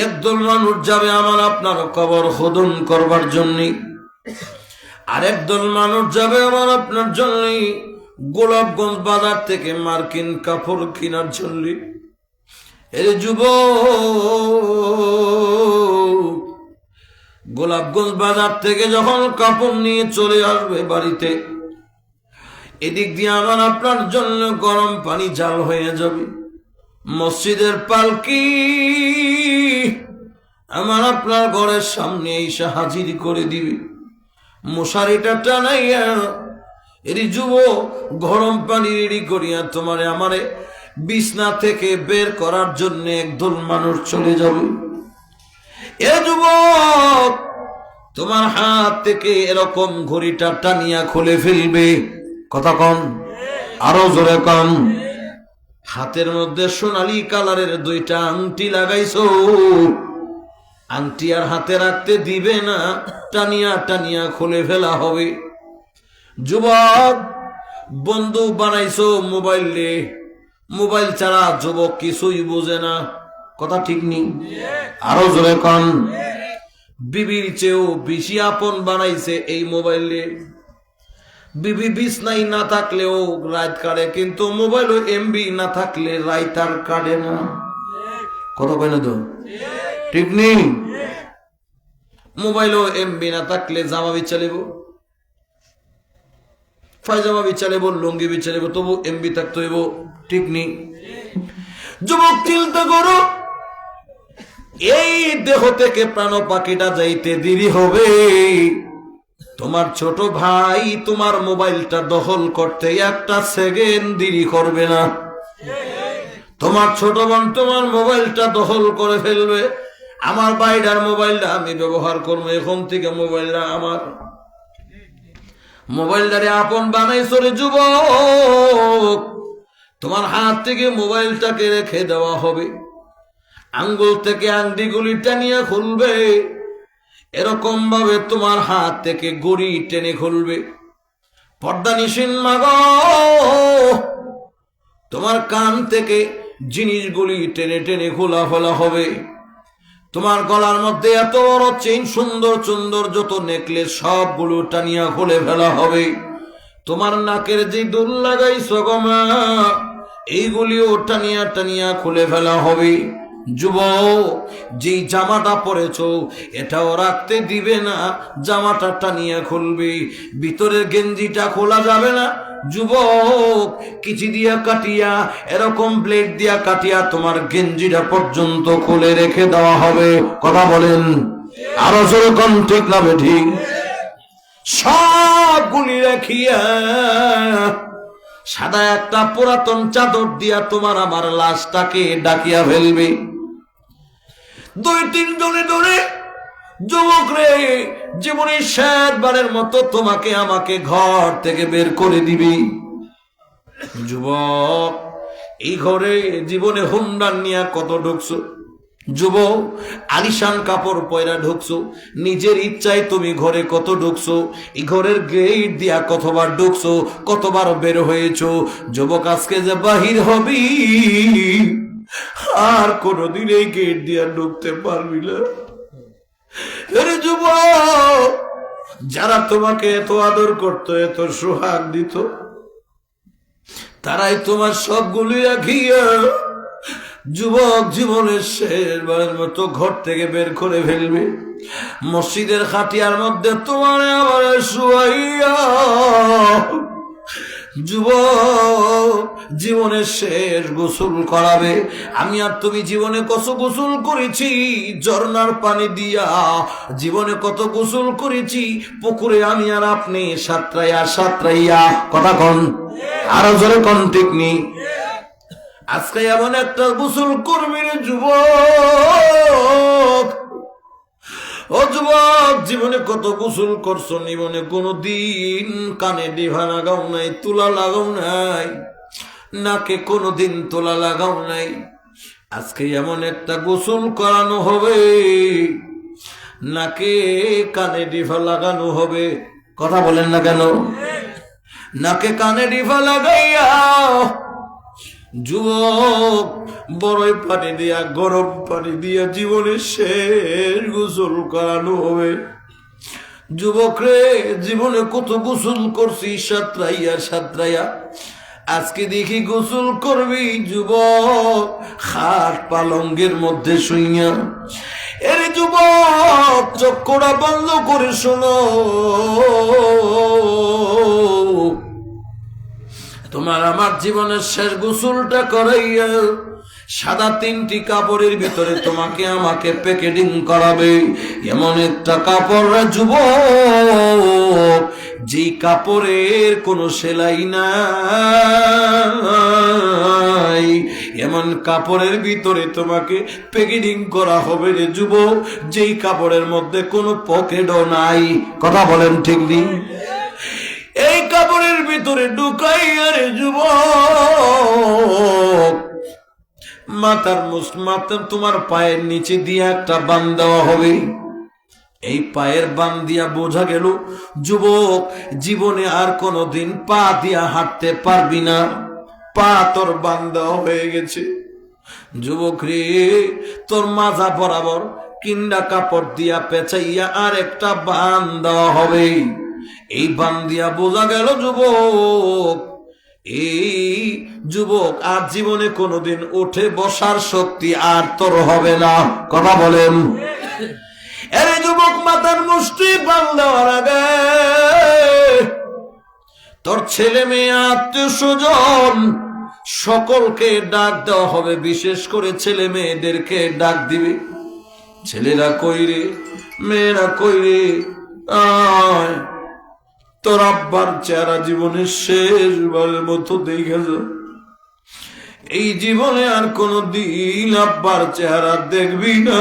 একদল মানুষ যাবে আমার আপনার কবর খোদন করবার জন্য, আরেক দল মানুষ যাবে আমার আপনার জন্য গোলাপগঞ্জ বাজার থেকে মার্কিন কাপড় কেনার জন্য। এর যুবক, গোলাপগঞ্জ বাজার থেকে যখন কাপড় নিয়ে চলে আসবে বাড়িতে, এদিক দিয়ে আমার আপনার জন্য গরম পানি জাল হয়ে যাবে। মসজিদের পালকি আমার আপনার ঘরের সামনে এসে হাজির করে দিবে, মশারিটা টানাইয়া এর যুবক গরম পানি রেডি করিয়া তোমারে আমারে বিছনা থেকে বের করার জন্য একদল মানুষ চলে যাবে। এ যুবক, তোমার হাত থেকে এরকম ঘড়িটা টানিয়া খুলে ফেলবে। কথা কম, আরো জোরে কম। হাতের মধ্যে সোনালী কালারের দুইটা আংটি লাগাইছো, আংটি আর হাতে রাখতে দিবে না, টানিয়া টানিয়া খুলে ফেলা হবে। যুবক, বন্ধু বানাইছো মোবাইলে, মোবাইল ছাড়া যুবক কিছুই বোঝে না। কথা ঠিক নি? আরো জোরে কন। বিবির চেয়েও বেশি আপন বানাইছে এই মোবাইলে। বিবি বিছনাই না থাকলেও রাত কাটে, কিন্তু মোবাইলও এমবি না থাকলে রাত আর কাটে না। কথা কয় না তো? ঠিক নেই? মোবাইলও এমবি না থাকলে জামা বিছালিব, পায়জামা বিছালিব, লুঙ্গি বিছালিব, তবু এমবি থাকতে হইব। ঠিক নেই? যুবক, চিন্তা করো, এই দেহ থেকে প্রাণ পাখিটা যাইতে দেরি হবে। তোমার ছোট ভাই তোমার মোবাইলটা দখল করতে একটা সেকেন্ড দেরি করবে না। তোমার ছোট বোন তোমার মোবাইলটা দখল করে ফেলবে। আমার বাইরের মোবাইলটা আমি ব্যবহার করবো, এখন থেকে মোবাইলটা আমার। মোবাইলটারে আপন বানাইছো রে যুবক, তোমার হাত থেকে মোবাইলটাকে রেখে দেওয়া হবে, আঙ্গুল থেকে আংটিগুলি টানিয়ে খুলবে, এরকম ভাবে তোমার হাত থেকে গড়ি টেনে খুলবে। পর্দা নিশিন মাগো, তোমার কান থেকে জিনিসগুলি টেনে টেনে খোলা ফেলা হবে। তোমার গলার মধ্যে এত বড় চেইন, সুন্দর সুন্দর যত নেকলেস সবগুলো টানিয়া খুলে ফেলা হবে। তোমার নাকের যে দুল লাগাইছো গো মা, এইগুলিও টানিয়া টানিয়া খুলে ফেলা হবে। যুবক, যেই জামাটা পরেছো এটাও রাখতে দিবে না, জামাটা টানিয়া খুলবে, ভিতরের গেঞ্জিটা খোলা যাবে না। যুবক, কিচি দিয়া কাটিয়া, এরকম ব্লেড দিয়া কাটিয়া তোমার গেঞ্জিটা পর্যন্ত খুলে রেখে দেওয়া হবে। কথা বলেন, আরো জোরে কোন ঠিক না ঠিক? সবগুলি রাখিয়া সাদা একটা পুরাতন চাদর দিয়া তোমার আমার লাশটাকে ডাকিয়া ফেলবে। 2-3 জনে ধরে যুবক রে, জীবনের শেষবারের মতো তোমাকে আমাকে ঘর থেকে বের করে দিবি। যুবক, এই ঘরে জীবনে হুন্ডার নিয়া কত ঢুকছো, যুবক আলিশান কাপড় পয়রা ঢুকছো, নিজের ইচ্ছায় তুমি ঘরে কত ঢুকছো, এই ঘরের গেট দিয়া কতবার ঢুকছো, কতবার বের হয়েছো। যুবক, আজকে যে বাহির হবি আর কোনদিন এই গেট দিয়া ঢুকতে পারবি না। আরে যুবক, যারা তোমাকে এত আদর করতো, এত সোহাগ দিত, তারাই তোমার সবগুলি রাখিয়া যুবক জীবনের শেষবারের মতো ঘর থেকে বের করে ফেলবে। মসজিদের খাটিয়ার মধ্যে তোমার আবার শুয়াইয়া যুবক জীবনের শেষ গোসল করাবে। আমি আর তুমি জীবনে কত গোসল করেছি ঝর্ণার পানি দিয়া, জীবনে কত গোসল করেছি পুকুরে আমি আর আপনি সাঁতরাইয়া সাঁতরাইয়া। কথা কন, আরো জোরে কন ঠিক নেই? আজকে এমন একটা গোসল করবি রে যুবক, ও যুবক, জীবনে কত গোসল করছো, জীবনে কোনদিন কানে ডিভা লাগাও নাই, তুলা লাগাও নাই, নাকে কোনদিন তোলা লাগাও নাই। আজকে এমন একটা গোসল করানো হবে, নাকে কানে ডিভা লাগানো হবে। কথা বলেন না কেন? নাকে কানে ডিভা লাগাইয়া যুবক বড়ই পানি দিয়া, গরম পানি দিয়া জীবনের শেষ গোসল করানো হবে। যুবক রে, জীবনে কত গোসল করছি সাঁতরাইয়া সাঁতরাইয়া, আজকে দেখি গোসল করবি যুবক খাট পালঙ্গের মধ্যে শুইয়া। এরে যুবক, চক্ষুটা বন্ধ করে শোনো, তোমার আমার জীবনের শেষ গোসলটা করাইয়া সাদা 3টি কাপড়ের ভিতরে তোমাকে আমাকে প্যাকেটিং করাবে। এমন একটা কাপড় যুবক, যেই কাপড়ের কোনো সেলাই নাই, এমন কাপড়ের ভিতরে তোমাকে প্যাকেটিং করা হবে রে যুবক, যেই কাপড়ের মধ্যে কোনো পকেটও নাই। কথা বলেন ঠিক নেই? এই কাপড়ের ভিতরে ঢুকাইয়া রে যুবক মাথার তোমার পায়ের নিচে দিয়ে একটা বান দেওয়া হবে। এই পায়ের বান দিয়া বোঝা গেল যুবক জীবনে আর কোনদিন পা দিয়া হাঁটতে পারবি না, পা তোর বান দেওয়া হয়ে গেছে। যুবক রে, তোর মাজা বরাবর কিন্ডা কাপড় দিয়া পেঁচাইয়া আর একটা বান দেওয়া হবে। এই বান দিয়া বোঝা গেল যুবক, এই যুবক আর জীবনে কোনদিন উঠে বসার শক্তি আর তোর হবে না। কথা বলেন? আরে যুবক, মাথার মুষ্টি বান দেওয়ার আগে তোর ছেলে মেয়ে আত্মীয় স্বজন সকলকে ডাক দেওয়া হবে, বিশেষ করে ছেলে মেয়েদেরকে ডাক দিবে। ছেলেরা কই রে, মেয়েরা কই রে, আয় তোর আব্বার চেহারা জীবনের শেষবারের মতো দেখে যা। এই জীবনে আর কোনদিন আব্বার চেহারা দেখবি না,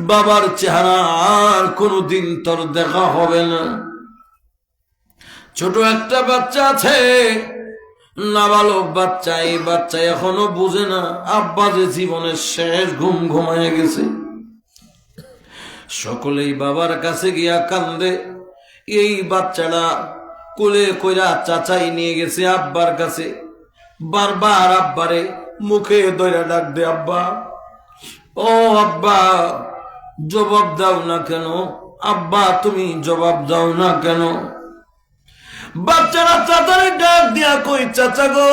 বাবার চেহারা আর কোনদিন তোর দেখা হবে না। ছোট একটা বাচ্চা আছে, নাবালক বাচ্চা, এই বাচ্চা এখনো বুঝে না আব্বা যে জীবনের শেষ ঘুম ঘুমায় গেছে। সকলেই বাবার কাছে গিয়া কান্দে, এই বাচ্চাটা কোলে কইরা চাচাই নিয়ে গেছে আব্বার কাছে। বারবার আব্বারে মুখে ধরে ডাক দে, আব্বা ও আব্বা জবাব দাও না কেন, আব্বা তুমি জবাব দাও না কেন। বাচ্চারা চাচারে ডাক দিয়া কই, চাচা গো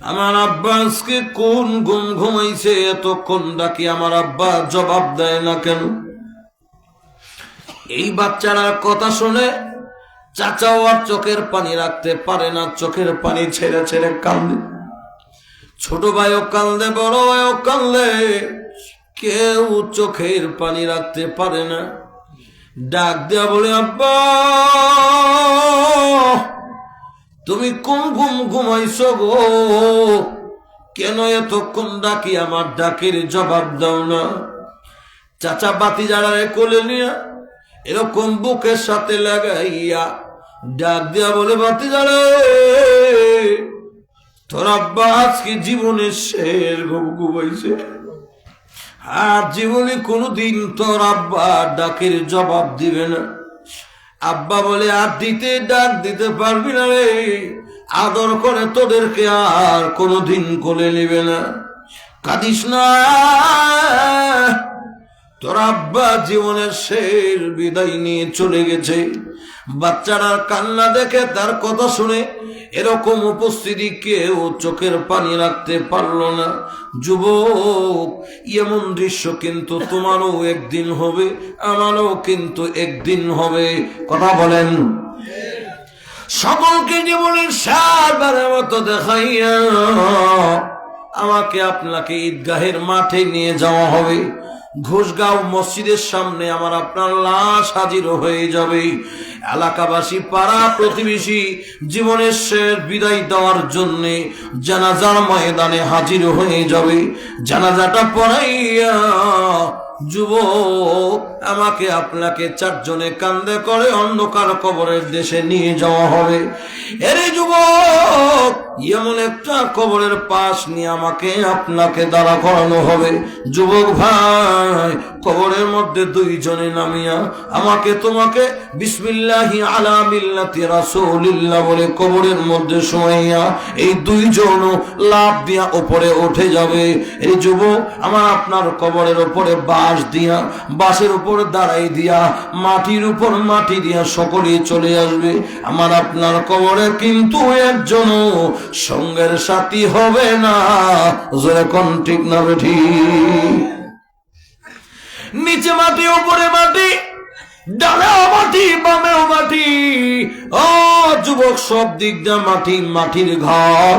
আমার আব্বা আজকে কোন ঘুম ঘুমাইছে, এতক্ষণ ডাকি আমার আব্বা জবাব দেয় না কেন। এই বাচ্চারার কথা শুনে চাচাও আর চোখের পানি রাখতে পারে না, চোখের পানি ছেড়ে ছেড়ে কান্দে। ছোট ভাইও কান্দে, বড় ভাইও কান্দে, কেউ চোখের পানি রাখতে পারে না। ডাক দেয়া বলে, আব্বা তুমি কোন ঘুম ঘুমাইছো গো, কেন এতক্ষণ ডাকি আমার ডাকের জবাব দাও না। চাচা বাতি জ্বালারে কোলে নিয়ে এরকম বুকের সাথে লাগাইয়া ডাক দেয়া বলে, বাতি জ্বালে তোর আব্বা আজকে জীবনের শেষ ঘুম ঘুমাইছে, আর জীবনে কোনদিন তোর আব্বা ডাকের জবাব দিবে না। আব্বা বলে, আর দিতে ডাক দিতে পারবি না রে, আদর করে তোদেরকে আর কোনদিন কোলে নেবে না, কাঁদিস না, তোর আব্বা জীবনের শেষ বিদায় নিয়ে চলে গেছে। বাচ্চাটার কান্না দেখে, তার কথা শুনে এরকম উপস্থিতি কেউ চোখের পানি রাখতে পারলো না। যুবক, এমন দৃশ্য কিন্তু তোমারও একদিন হবে, আমারও কিন্তু একদিন হবে। কথা বলেন। সকলকে জীবনের সারবারের মতো দেখাইয়া আমাকে আপনাকে ঈদগাহের মাঠে নিয়ে যাওয়া হবে। ঘোষগাঁও মসজিদের সামনে আমার আপনার লাশ হাজির হয়ে যাবে। এলাকাবাসী, পাড়া প্রতিবেশী জীবনের শেষ বিদায় দেওয়ার জন্য জানাজার ময়দানে হাজির হয়ে যাবে। জানাজাটা পড়াইয়া যুবক আমাকে আপনাকে চারজনে কান্দে করে অন্ধকার কবরের দেশে নিয়ে যাওয়া হবে। এরে যুবক, এমন একটা কবরের পাশ নিয়ে আমাকে আপনাকে দাঁড়া করানো হবে। যুবক ভাই, কবরের মধ্যে দুইজনে নামিয়া আমাকে তোমাকে বিসমিল্লাহি আলা মিল্লাতি রাসূলিল্লাহ বলে কবরের মধ্যে শোয়াইয়া এই দুইজন লাফ দিয়া উপরে উঠে যাবে। এই যুবক আমার আপনার কবরের উপরে বাঁশ দিয়া, বাঁশের উপর দাঁড়াই দিয়া, মাটির উপর মাটি দিয়া সকলেই চলে আসবে। আমার আপনার কবরে কিন্তু একজনও সঙ্গের সাথী হবে না। যেরকম ঠিক না বেঠি? নিচে মাটি, উপরে মাটি, ডানেও মাটি, বামেও মাটি। ও যুবক, সব দিক দিয়ে মাটি, মাটির ঘর।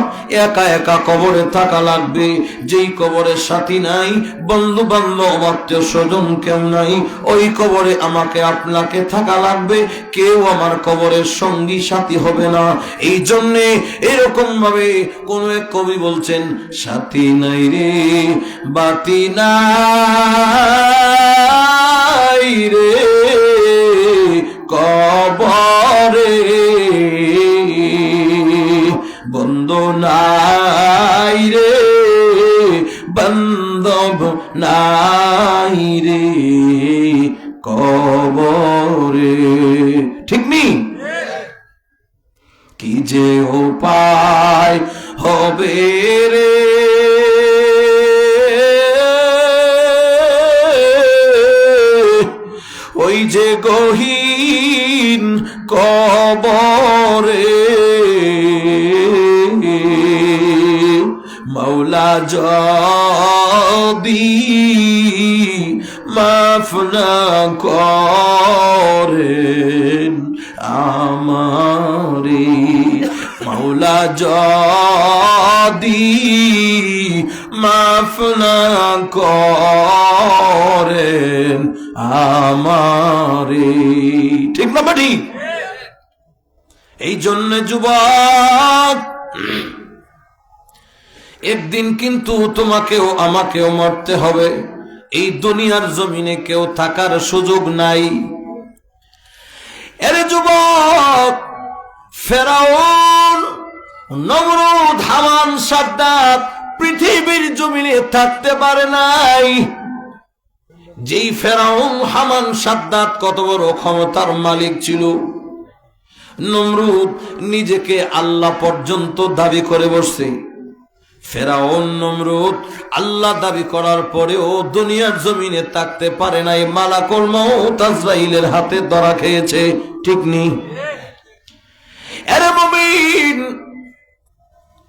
একা একা কবরে থাকা লাগবে। যেই কবরের সাথী নাই, বন্ধু বান্ধব আত্মীয় স্বজন কেউ নাই, ওই কবরে আমাকে আপনাকে থাকা লাগবে। কেউ আমার কবরের সঙ্গী সাথী হবে না। এই জন্যে এরকম ভাবে কোন এক কবি বলছেন, সাথী নাই রে বাতি নাই রে কবরে, বন্ধু নাই রে বান্ধব নাই রে কবরে। ঠিক নেই? কি যে উপায় হবে রে ওই যে গহীন কবরে, মাওলা যদি মাফ না করেন আমারে, মাওলা যদি মাফ না করেন আমারে। ঠিক না বাড়ি? এই জন্য যুবক, একদিন কিন্তু তোমাকেও আমাকেও মরতে হবে। এই দুনিয়ার জমিনে কেউ থাকার সুযোগ নাই। এরে যুবক, ফেরাউন, নমরুদ, হামান, সাদ্দাত পৃথিবীর জমিনে থাকতে পারে নাই। যেই ফেরাউন হামান সাদ্দাত কত বড় ক্ষমতার মালিক ছিল, নমরুদ নিজেকে আল্লাহ পর্যন্ত দাবি করে বসছে। ফেরাউন নমরুদ আল্লাহ দাবি করার পরেও দুনিয়ার জমিনে থাকতে পারে নাই, মালাকুল মউত আজরাইলের হাতে ধরা খেয়েছে। ঠিক নেই? আরে মুমিন,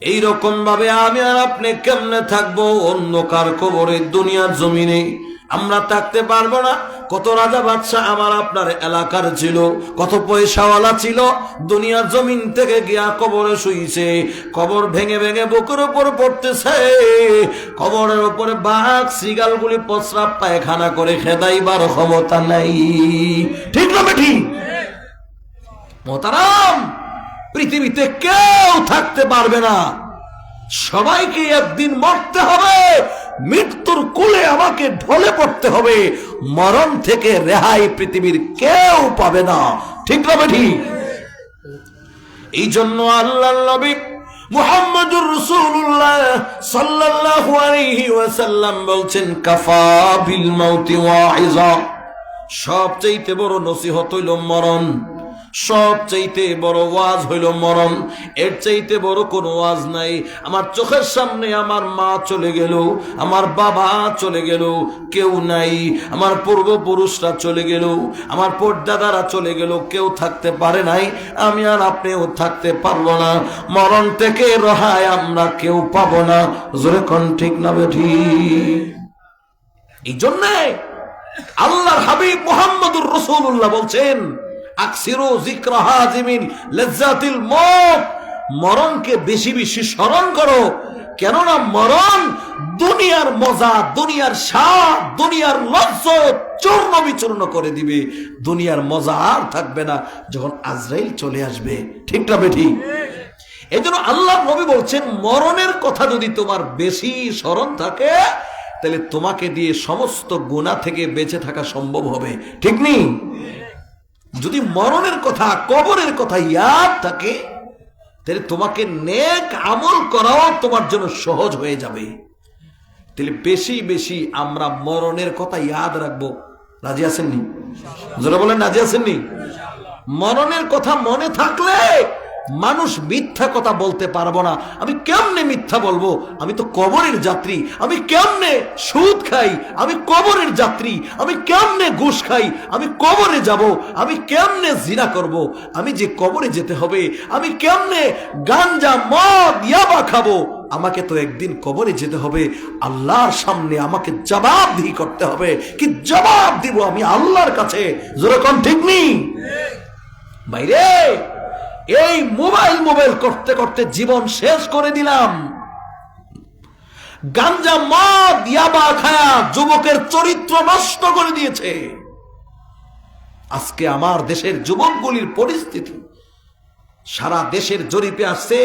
এইরকম ভাবে আমি আর আপনি কেমনে থাকবো অন্ধকার কবরে? দুনিয়ার জমিনে আমরা থাকতে পারবো না। কত রাজা বাদশাহ আমার আপনার এলাকার ছিল, কত পয়সাওয়ালা ছিল, দুনিয়ার জমিন থেকে গিয়া কবরে শুইছে। কবর ভেঙে ভেঙে বুকের উপর পড়তেছে। কবরের উপরে বাঘ সিগালগুলি প্রস্রাব পায়খানা করে খেদাইবার ক্ষমতা নাই। ঠিক না বেঠি? মোহতারাম, পৃথিবীতে কেউ থাকতে পারবে না, সবাইকে একদিন মরতে হবে। মৃত্যুর কোলে আমাকে ঢলে পড়তে হবে। মরণ থেকে রেহাই পৃথিবীর কেউ পাবে না। ঠিক না বেঠি? এই জন্য আল্লাহর নবী মুহাম্মদুর রাসূলুল্লাহ সাল্লাল্লাহু আলাইহি ওয়াসাল্লাম বলছেন, কাফা বিল মাউতি ওয়াইজা, সবচাইতে বড় নসিহত হইল মরণ, সবচাইতে বড় ওয়াজ হইল মরণ। এর চাইতে বড় কোনো ওয়াজ নাই। আমার চোখের সামনে আমার মা চলে গেল, আমার বাবা চলে গেল, কেউ নাই। আমার পূর্বপুরুষরা চলে গেল, আমার পরদাদারা চলে গেল, কেউ থাকতে পারে নাই। আমি আর আপনিও থাকতে পারবো না। মরণ থেকে রেহাই আমরা কেউ পাবো না। জোরে কোন ঠিক না বেঠি? এই জন্যে আল্লাহর হাবিব মুহাম্মদুর রাসূলুল্লাহ বলছেন, আকসিরু যিকরা হাজিমিন লাজ্জাতিল মউত, মরণকে বেশি বেশি স্মরণ করো। কেননা মরণ দুনিয়ার মজা, দুনিয়ার স্বাদ, দুনিয়ার লজ্জত চূর্ণ বিচূর্ণ করে দিবে। দুনিয়ার মজা আর থাকবে না যখন আজরাইল চলে আসবে। ঠিক না বেঠি? এই জন্য আল্লাহর নবী বলছেন, মরণের কথা যদি তোমার বেশি স্মরণ থাকে তাহলে তোমাকে দিয়ে সমস্ত গুনাহ থেকে বেঁচে থাকা সম্ভব হবে। ঠিক নেই? যদি মরণের কথা, কবরের কথা ইয়াদ থাকে তাহলে তোমাকে নেক আমল করাও তোমার জন্য সহজ হয়ে যাবে। তাহলে বেশি বেশি আমরা মরণের কথা ইয়াদ রাখবো। রাজি আছেননি? যারা বলেন রাজি আছেননি? মরণের কথা মনে থাকলে মানুষ মিথ্যা কথা বলতে পারবো না। আমি কেমনে মিথ্যা বলবো? আমি তো কবরের যাত্রী। আমি কেমনে সুদ খাই? আমি কবরের যাত্রী। আমি কেমনে ঘুষ খাই? আমি কবরে যাব। আমি কেমনে জিনা করব? আমি যে কবরে যেতে হবে। আমি কেমনে গাঞ্জা মদ ইয়াবা খাবো? আমাকে তো একদিন কবরে যেতে হবে। আল্লাহর সামনে আমাকে জবাবদিহি করতে হবে। কি জবাব দিব আমি আল্লাহর কাছে? যেরকম ঠিক নেই বাইরে? এই মোবাইল করতে করতে জীবন শেষ করে দিলাম। গাঞ্জা মদ ইয়াবা খায়া যুবকের চরিত্র নষ্ট করে দিয়েছে। আজকে আমার দেশের যুবকগুলির পরিস্থিতি, সারা দেশের জরিপে আসছে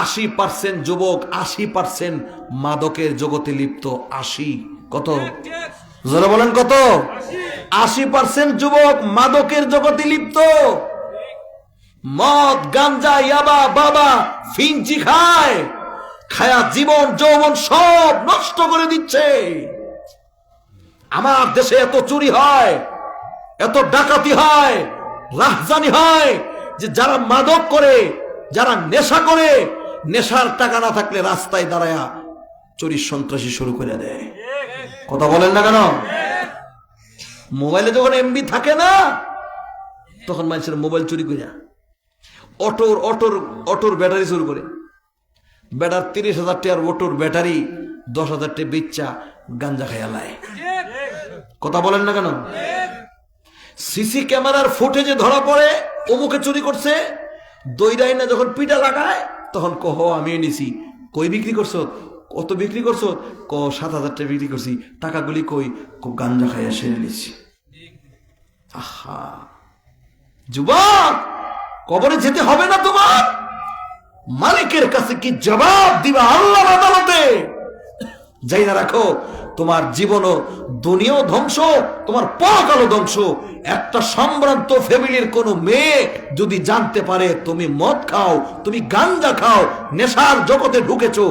80% যুবক, 80% মাদকের জগতে লিপ্ত। 80 কত? যারা বলেন কত? 80% যুবক মাদকের জগতে লিপ্ত। মদ, গাঞ্জা, ইয়াবা, বাবা, ফিঞ্চি খায়, খায়া জীবন যৌবন সব নষ্ট করে দিচ্ছে। আমার দেশে এত চুরি হয়, এত ডাকাতি হয়, রাহজানি হয় যে যারা মাদক করে, যারা নেশা করে, নেশার টাকা না থাকলে রাস্তায় দাঁড়ায়া চুরি সন্ত্রাসী শুরু করে দেয়। কথা বলেন না কেন? মোবাইলে যখন এমবি থাকে না তখন মানুষের মোবাইল চুরি করে, অটোর ব্যাটারি চুরি করে। ব্যাটার 30,000 টাকার অটোর ব্যাটারি 10,000 টাকা বেচা গাঞ্জা খাইয়া লাই। কথা বলেন না কেন? সিসি ক্যামেরার ফুটেজে ধরা পড়ে অমুকে চুরি করছে, দইরাই না যখন পিটা লাগায় তখন কহ আমি নিছি। কই বিক্রি করছো? কত বিক্রি করছো? 7,000 টাকা বিক্রি করছি। টাকাগুলি কই? গাঞ্জা খাইয়া সেরে নিছি। আহা যুবক, কবরে যেতে হবে না তোমার? মালিকের কাছে কি জবাব দিবা আল্লাহর আদালতে? যাই না রাখো, তোমার জীবনও দুনিয়াও ধ্বংস, তোমার পরকালও ধ্বংস। একটা সম্ভ্রান্ত ফ্যামিলির কোনো মেয়ে যদি জানতে পারে তুমি মদ খাও, তুমি গাঞ্জা খাও, নেশার জগতে ঢুকেছো,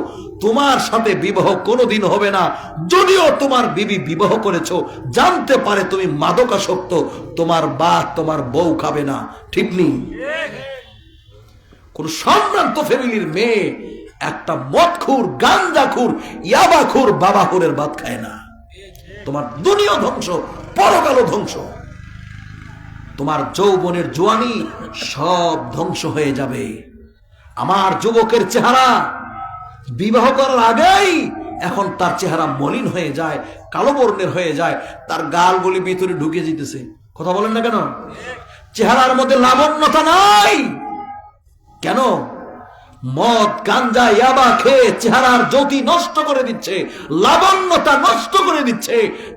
তোমার সাথে বিবাহ কোনোদিন হবে না। যদিও তোমার বিবি বিবাহ করেছো, জানতে পারে তুমি মাদকাসক্ত, তোমার তোমার বউ খাবে না। ঠিক নেই? কোন সম্ভ্রান্ত ফ্যামিলির মেয়ে একটা মদখুর, গাঞ্জাখুর, ইয়াবাখুর, বাবাখুরের ভাত খায় না। তোমার দুনিয়া ধ্বংস, পরকালও ধ্বংস। তোমার যৌবনের জোয়ানি সব ধ্বংস হয়ে যাবে। আমার যুবকের চেহারা বিবাহ করার আগেই এখন তার চেহারা মলিন হয়ে যায়, কালো বর্ণের হয়ে যায়, তার গালগুলি ভিতরে ঢুকে যেতেছে। কথা বলেন না কেন? চেহারার মধ্যে লাবণ্যতা নাই। কেন? মদ, গাঞ্জা, ইয়াবা খেয়ে চেহারার জ্যোতি নষ্ট করে দিচ্ছে, লাবণ্যতা নষ্ট করে দিচ্ছে।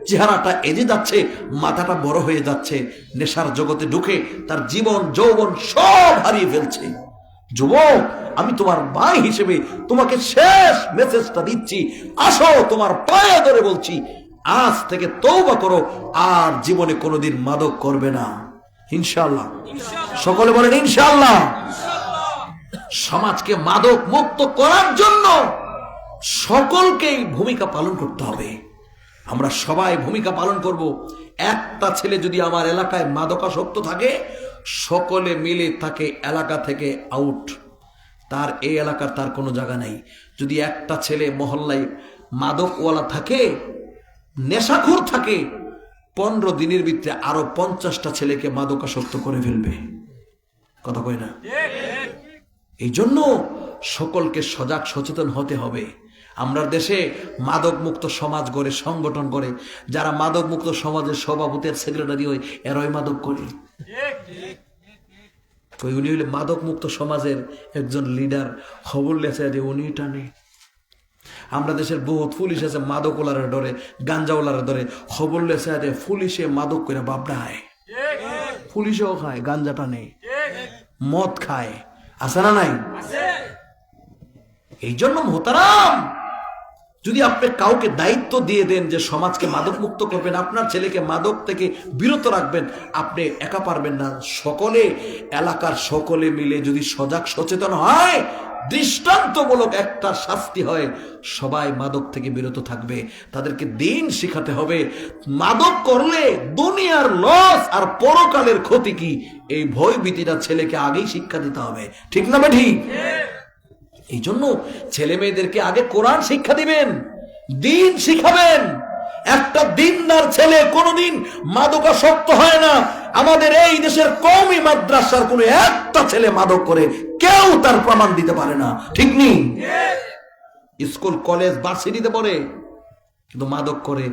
চেহারাটা এজে যাচ্ছে, মাথাটা বড় হয়ে যাচ্ছে, নেশার জগতে ঢুকে তার জীবন যৌবন সব হারিয়ে ফেলছে। যুবক, আমি তোমার ভাই হিসেবে তোমাকে শেষ মেসেজটা দিচ্ছি। আসো, তোমার পায়ে ধরে বলছি, আজ থেকে তওবা করো, আর জীবনে কোনোদিন মাদক করবে না। ইনশাআল্লাহ। সকলে বলেন ইনশাআল্লাহ। সমাজকে মাদক মুক্ত করার জন্য সকলকেই ভূমিকা পালন করতে হবে। আমরা সবাই ভূমিকা পালন করব। একটা ছেলে যদি আমার এলাকায় মাদকাসক্ত থাকে, সকলে মিলে তাকে এলাকা থেকে আউট। তার এই এলাকার তার কোনো জায়গা নাই। যদি একটা ছেলে মহল্লায় মাদকওয়ালা থাকে, নেশাখোর থাকে, 15 দিনের ভিতরে আরো 50টা ছেলেকে মাদকাসক্ত করে ফেলবে। কথা কয় না? এই জন্য সকলকে সজাগ সচেতন হতে হবে। আমরা দেশে মাদক মুক্ত সমাজ গড়ে, সংগঠন করে, যারা মাদক মুক্ত সমাজের সভাপতি আর সেক্রেটারি হয়, এরাই মাদক করে। উনি হইলে মাদক মুক্ত সমাজের একজন লিডার, খবর লেছে যে উনি টানে। আমরা দেশের বহুত পুলিশ আছে মাদক ওলারে ডরে, গাঞ্জাওয়ালারে ধরে, খবর লেছে যে পুলিশে মাদক করে বাপড়ায়, পুলিশেও খায়, গাঞ্জা টানে, মদ খায়, আছে না নাই? এই জন্য মোহতারাম, যদি আপনি কাউকে দায়িত্ব দিয়ে দেন যে সমাজকে মাদক মুক্ত করবেন, আপনার ছেলেকে মাদক থেকে বিরত রাখবেন, আপনি একা পারবেন না। সকলে, এলাকার সকলে মিলে যদি সজাগ সচেতন হয়, দৃষ্টান্তমূলক একটা শাস্তি হয়, সবাই মাদক থেকে বিরত থাকবে। তাদেরকে দিন শিখাতে হবে, মাদক করলে দুনিয়ার লস আর পরকালের ক্ষতি কি, এই ভয় ভীতিটা ছেলেকে আগেই শিক্ষা দিতে হবে। ঠিক না বে ঠিক? এই জন্য ছেলে মেয়েদেরকে আগে কোরআন শিক্ষা দিবেন, দিন শিখাবেন। একটা দিনদার ছেলে কোনোদিন মাদকাসক্ত হয় না। আমাদের এই দেশের কওমি মাদ্রাসার কোনো একটা ছেলে মাদক করে, কেউ তার প্রমাণ দিতে পারে না। ঠিক নেই? স্কুল, কলেজ, ভার্সিটিতে পড়ে, কিন্তু মাদক করে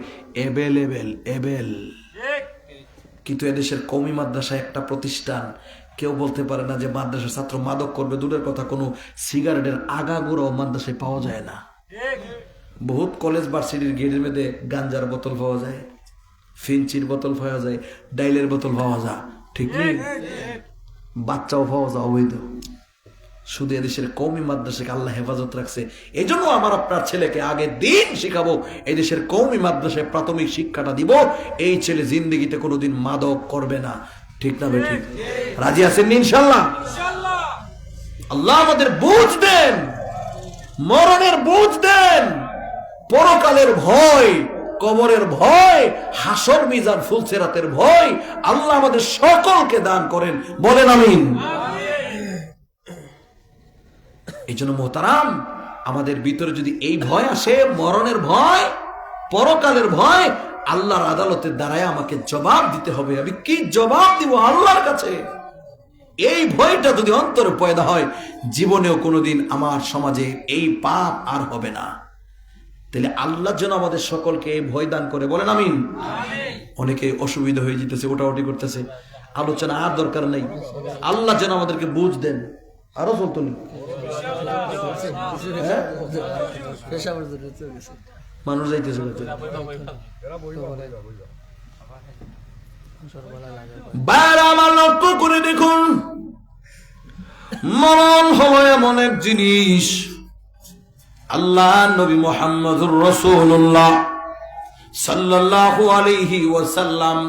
এবেল। কিন্তু এদেশের কওমি মাদ্রাসা একটা প্রতিষ্ঠান, কেউ বলতে পারে না যে মাদ্রাসার ছাত্র মাদক করবে। দূরের কথা, কোনো সিগারেটের আগাগোড়াও মাদ্রাসায় পাওয়া যায় না। বহুত কলেজ ভার্সিটির গেটের মধ্যে গাঞ্জার বোতল পাওয়া যায়, ফিঞ্চির বোতল পাওয়া যায়, ডাইলের বোতল পাওয়া যায়। ঠিক নেই? বাচ্চাও পাওয়া যায় অবৈধ। শুধু এদেশের কওমি মাদ্রাসাকে আল্লাহ হেফাজত রাখছে। এই জন্য আমার আপনার ছেলেকে আগে দিন শিখাবো, এই দেশের কওমি মাদ্রাসায় প্রাথমিক শিক্ষাটা দিব। এই ছেলে জিন্দেগিতে কোনোদিন মাদক করবে না। ঠিক না বেঠিক? রাজি আছেন ইনশাআল্লাহ? আল্লাহ আমাদের বুঝ দেন, মরণের বুঝ দেন, পরকালের ভয়, কবরের ভয়, হাসর মিজান ফুলসিরাতের ভয় আল্লাহ আমাদের সকলকে দান করেন। বলেন আমিন। এই জন্য মোহতারাম, আমাদের ভিতরে যদি এই ভয় আসে, মরণের ভয়, পরকালের ভয়, আল্লাহর আদালতের দ্বারাই আমাকে জবাব দিতে হবে। আমি কি জবাব দিব আল্লাহর কাছে? এই ভয়টা যদি অন্তরে পয়দা হয়, জীবনেও কোনোদিন আমার সমাজে এই পাপ আর হবে না। তাহলে আল্লাহ যেন আমাদের সকলকে এই ভয় দান করে। বলেন আমিন। অনেকে অসুবিধা হয়ে যেতেছে, ওটাওটি করতেছে, আলোচনা আর দরকার নেই। আল্লাহ যেন আমাদেরকে বুঝ দেন। আরো চলতো নি মানুষ যাইতেছে, আমার লক্ষ্য করে দেখুন, মরণ হলো এমন এক জিনিস, আল্লাহ নবী মুহাম্মদুর রাসূলুল্লাহ সাল্লাল্লাহু আলাইহি ওয়াসাল্লাম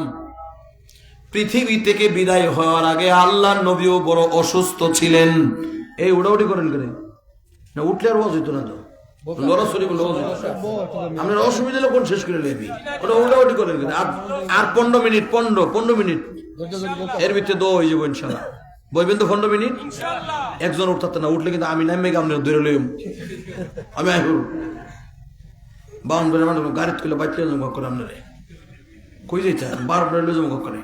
পৃথিবী থেকে বিদায় হওয়ার আগে আল্লাহ নবীও বড় অসুস্থ ছিলেন। এই উড়াউড়ি করেন কেন? না উঠলে আর ওয়াজ হইতো না তো? লড়াছড়ি বলে আপনার অসুবিধা হলে কোন শেষ করে নেবি ওটা উল্টাউল্টি করেন আর 15 মিনিট 15 মিনিট এর ভিতরে দো হয়ে যাবো ইনশাল্লাহ বইবেন তো 15 মিনিট একজন উঠতে না উঠলে কিন্তু আমি নামে আপনার ধরে লইম আমি বাউন বেলা মানে গাড়িতে করলে বাইতে করে আপনারে কই যাইতে বারবার লয়ে যাবো করে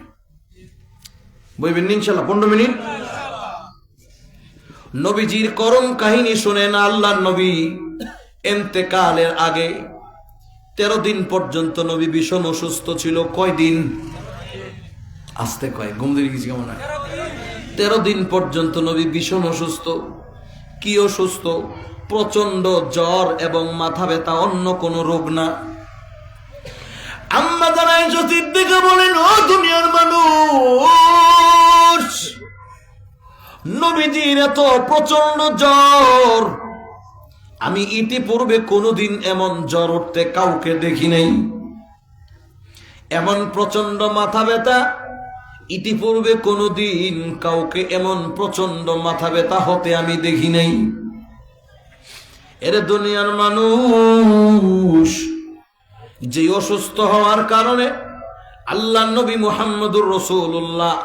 বইবেন ইনশাল্লাহ 15 মিনিট নবীজির করম কাহিনী শুনেন আল্লাহর নবী ইন্তেকালের আগে 13 দিন পর্যন্ত নবী ভীষণ অসুস্থ ছিল কয় দিন আস্তে কয় ঘুম দিয়ে গেছি কেমন 13 দিন পর্যন্ত নবী ভীষণ অসুস্থ কি অসুস্থ প্রচন্ড জ্বর এবং মাথা ব্যথা অন্য কোনো রোগ না আম্মা জানাই সিদ্দিকা বলেন ও দুনিয়ার মানুষ নবীজির এত প্রচন্ড জ্বর আমি ইতিপূর্বে কোনোদিন এমন জ্বর উঠতে কাউকে দেখি নাই এমন প্রচন্ড মাথা ব্যথা ইতিপূর্বে কোনোদিন কাউকে এমন প্রচন্ড মাথা ব্যথা হতে আমি দেখি নাই এর দুনিয়ার মানুষ যে অসুস্থ হওয়ার কারণে আল্লাহ নবী মুহাম্মদুর রাসূলুল্লাহ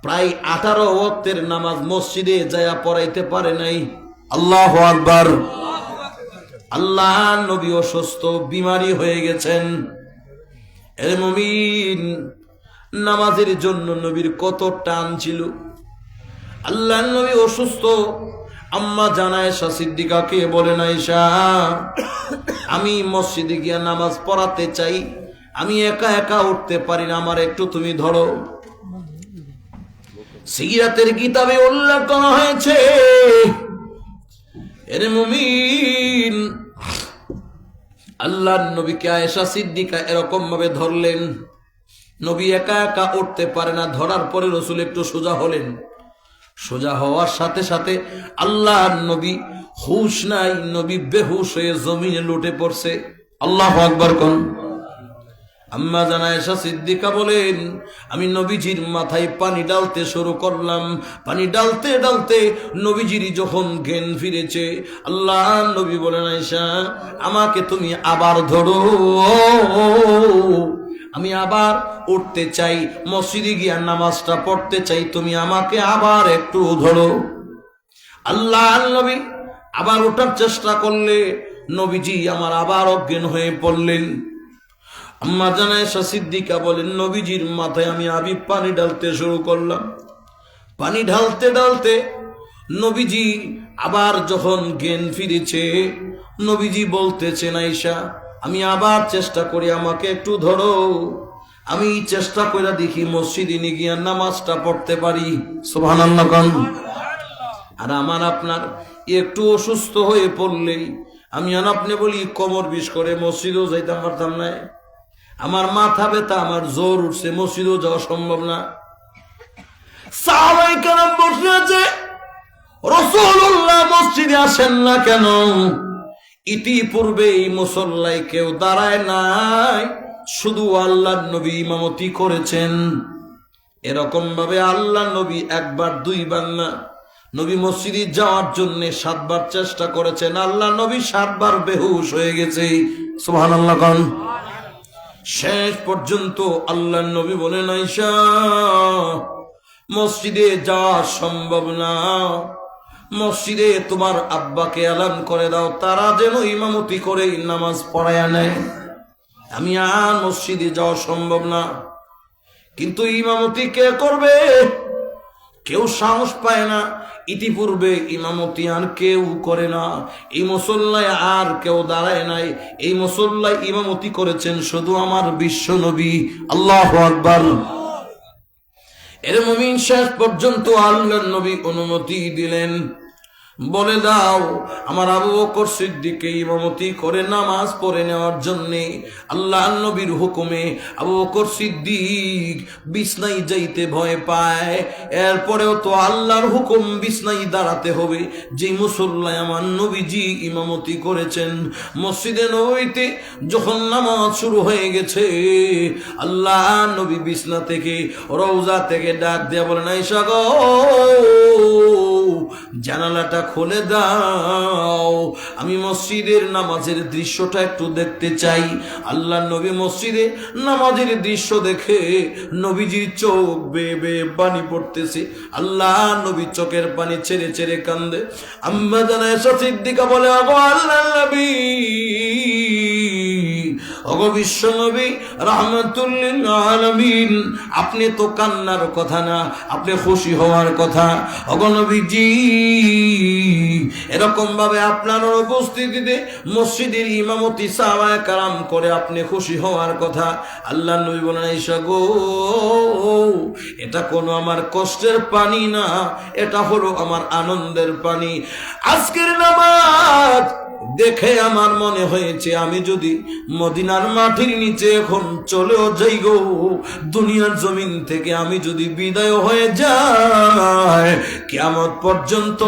প্রায় 18 ওয়াক্তের নামাজ মসজিদে যায়া পড়াইতে পারে নাই আল্লাহু আকবার আল্লাহ নবী অসুস্থ বিমারি হয়ে গেছেন এর মুমিন নামাজের জন্য নবীর কত টান ছিল আল্লাহ নবী অসুস্থ আম্মা জানায় সিদ্দিকাকে বলেন আয়েশা আমি মসজিদে গিয়া নামাজ পড়াতে চাই আমি একা একা উঠতে পারি না আমার একটু তুমি ধরো সিরাতের কিতাবে উল্লেখ করা হয়েছে এর মুমিন আল্লাহর নবীকে আয়েশা সিদ্দিকা এরকম ভাবে ধরলেন নবী একা একা উঠতে পারে না ধরার পরে রাসূল একটু সোজা হলেন সোজা হওয়ার সাথে সাথে আল্লাহর নবী হুশ নাই নবী বেহুশ হয়ে জমিনে লুটে পড়ছে আল্লাহু আকবার কোন আম্মা জানা আয়েশা সিদ্দিকা বলেন আমি নবীজির মাথায় পানি ঢালতে শুরু করলাম পানি ঢালতে ঢালতে নবীজির যখন জ্ঞান ফিরেছে আল্লাহ নবী বলেন আয়েশা আমাকে তুমি আবার ধরো আমি আবার উঠতে চাই মসজিদে গিয়ে নামাজটা পড়তে চাই তুমি আমাকে আবার একটু ধরো আল্লাহ নবী আবার ওঠার চেষ্টা করলে নবীজি আমার আবার অজ্ঞান হয়ে পড়লেন আম্মা জানা আয়েশা সিদ্দিকা বলেন নবীজির মাথায় আমি আবিব পানি ঢালতে শুরু করলাম পানি ঢালতে ঢালতে নবীজি আবার যখন জ্ঞান ফিরেছে নবীজি বলতেছেন আয়েশা আমি আবার চেষ্টা করি আমাকে একটু ধরো আমি চেষ্টা করে দেখি মসজিদে নিয়ে গিয়ে নামাজটা পড়তে পারি সুবহানাল্লাহ আর আমার আপনার একটু অসুস্থ হয়ে পড়লেই আমি আপনি বলি কোমর বিষ করে মসজিদেও যাইতাম পারতাম না আমার মাথা ব্যথা আমার জোর উঠছে মসজিদেও যাওয়া সম্ভব না সাহাবায়ে কেরাম বসে আছে রাসূলুল্লাহ মসজিদে আসেন না কেন ইতিপূর্বে এই মুসল্লায় কেউ দাঁড়ায় নাই শুধু আল্লাহর নবী ইমামতি করেছেন এরকম ভাবে আল্লাহর নবী একবার দুইবার না নবী মসজিদে যাওয়ার জন্য 7 বার চেষ্টা করেছেন আল্লাহ নবী 7 বার বেহুশ হয়ে গেছে সুবহানাল্লাহ কোন শেষ পর্যন্ত আল্লাহর নবী বলেন আয়েশা মসজিদে যাওয়া সম্ভব না মসজিদে তোমার আব্বাকে এলান করে দাও তারা যেন ইমামতি করে নামাজ পড়ায়া নেয় আমি আর মসজিদে যাওয়া সম্ভব না কিন্তু ইমামতি কে করবে কেউ সাহস পায় না ইতিপূর্বে ইমামতি আর কেউ করে না এই মুসল্লায় আর কেউ দাঁড়ায় নাই এই মুসল্লায় ইমামতি করেছেন শুধু আমার বিশ্ব নবী আল্লাহু আকবার এর মুমিন শেষ পর্যন্ত আল্লাহর নবী অনুমতি দিলেন বলে দাও আমার আবু বকর সিদ্দিককে ইমামতি করে নামাজ পড়ে নেওয়ার জন্য আল্লাহর নবীর হুকুমে আবু বকর সিদ্দিক বিছনায় যাইতে ভয় পায় এরপরেও তো আল্লাহর হুকুম বিছনায় দাঁড়াতে হবে যে মুসল্লায় আমার নবীজি ইমামতি করেছেন মসজিদে নববীতে যখন নামাজ শুরু হয়ে গেছে আল্লাহ নবী বিছনা থেকে রওজা থেকে ডাক দেয়া বলেন আয়েশা গো জানালাটা খুলে দাও, আমি মসজিদের নামাজের দৃশ্যটা একটু দেখতে চাই। আল্লাহ নবী মসজিদে নামাজের দৃশ্য দেখে নবীজির চোখ বেয়ে বেয়ে পানি পড়তেছে। আল্লাহ নবী চোখের পানি ছেড়ে ছেড়ে কান্দে। আম্মা জানা আয়েশা সিদ্দিকা বলে, ওগো আল্লাহর নবী, ওগো বিশ্ব নবী রাহমাতুল লিল আলামিন, আপনি তো কান্নার কথা না, আপনি খুশি হওয়ার কথা। ওগো নবীজি, এরকম ভাবে আপনার উপস্থিতিতে মসজিদের ইমামতি সাহাবায়ে কেরাম করে আপনি খুশি হওয়ার কথা। আল্লাহ নবী বলেন, আয়েশা গো, এটা কোনো আমার কষ্টের পানি না, এটা হলো আমার আনন্দের পানি। আজকের নামাজ দেখে আমার মনে হয়েছে আমি যদি মদিনার মাটির নিচে এখন চলেও যাই গো, দুনিয়ার জমিন থেকে আমি যদি বিদায় হয়ে যাই, কিয়ামত পর্যন্ত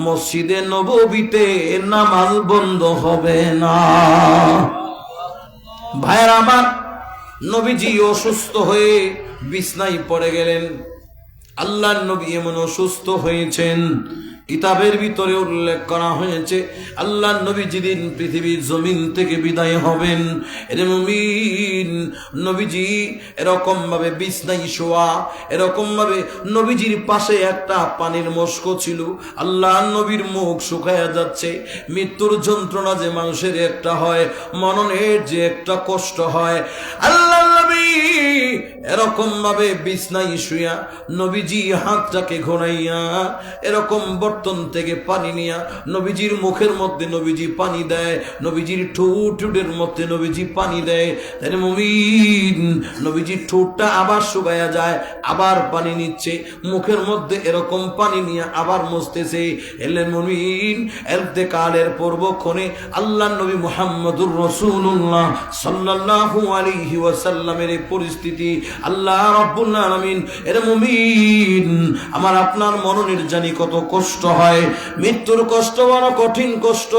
মসজিদে নববীতে নামাজ বন্ধ হবে না। ভাইয়ের আমার, নবীজি অসুস্থ হয়ে বিছনায় পড়ে গেলেন। আল্লাহর নবী এমন অসুস্থ হয়েছেন, কিতাবের ভিতরে উল্লেখ করা হয়েছে আল্লাহর নবী যেদিন পৃথিবীর জমিন থেকে বিদায় হবেন, এর মুমিন নবীজি এরকম ভাবে বিছনায় শোয়া, এরকম ভাবে নবীজির পাশে একটা পানির মস্ক ছিল। আল্লাহর নবীর মুখ শুকায়া যাচ্ছে। মৃত্যুর যন্ত্রণা যে মানুষের একটা হয়, মননের যে একটা কষ্ট হয়, আল্লাহর নবী এরকম ভাবে বিছনায় শুয়া নবীজি হাতটাকে ঘোরাইয়া এরকম বর্তন থেকে পানি নিয়া নবীজির মুখের মধ্যে নবীজি পানি দেয়, নবীজির ঠোঁটের মধ্যে নবীজি পানি দেয়। তাই মুমিন নবীজির ঠোঁটটা আবার শুকায়া যায়, আবার পানি নিচ্ছে, মুখের মধ্যে এরকম পানি নিয়ে আবার মুছতেছে। এলে মুমিন ইন্তেকালের পূর্বক্ষণে আল্লাহর নবী মুহাম্মদুর রাসূলুল্লাহ সাল্লাল্লাহু আলাইহি ওয়াসাল্লামের এই পরিস্থিতি আল্লাহ রাব্বুল আলামিন, এর মুমিন আমার আপনার মননের জানি কত কষ্ট হয়। মৃত্যুর কষ্ট বড় কঠিন কষ্ট।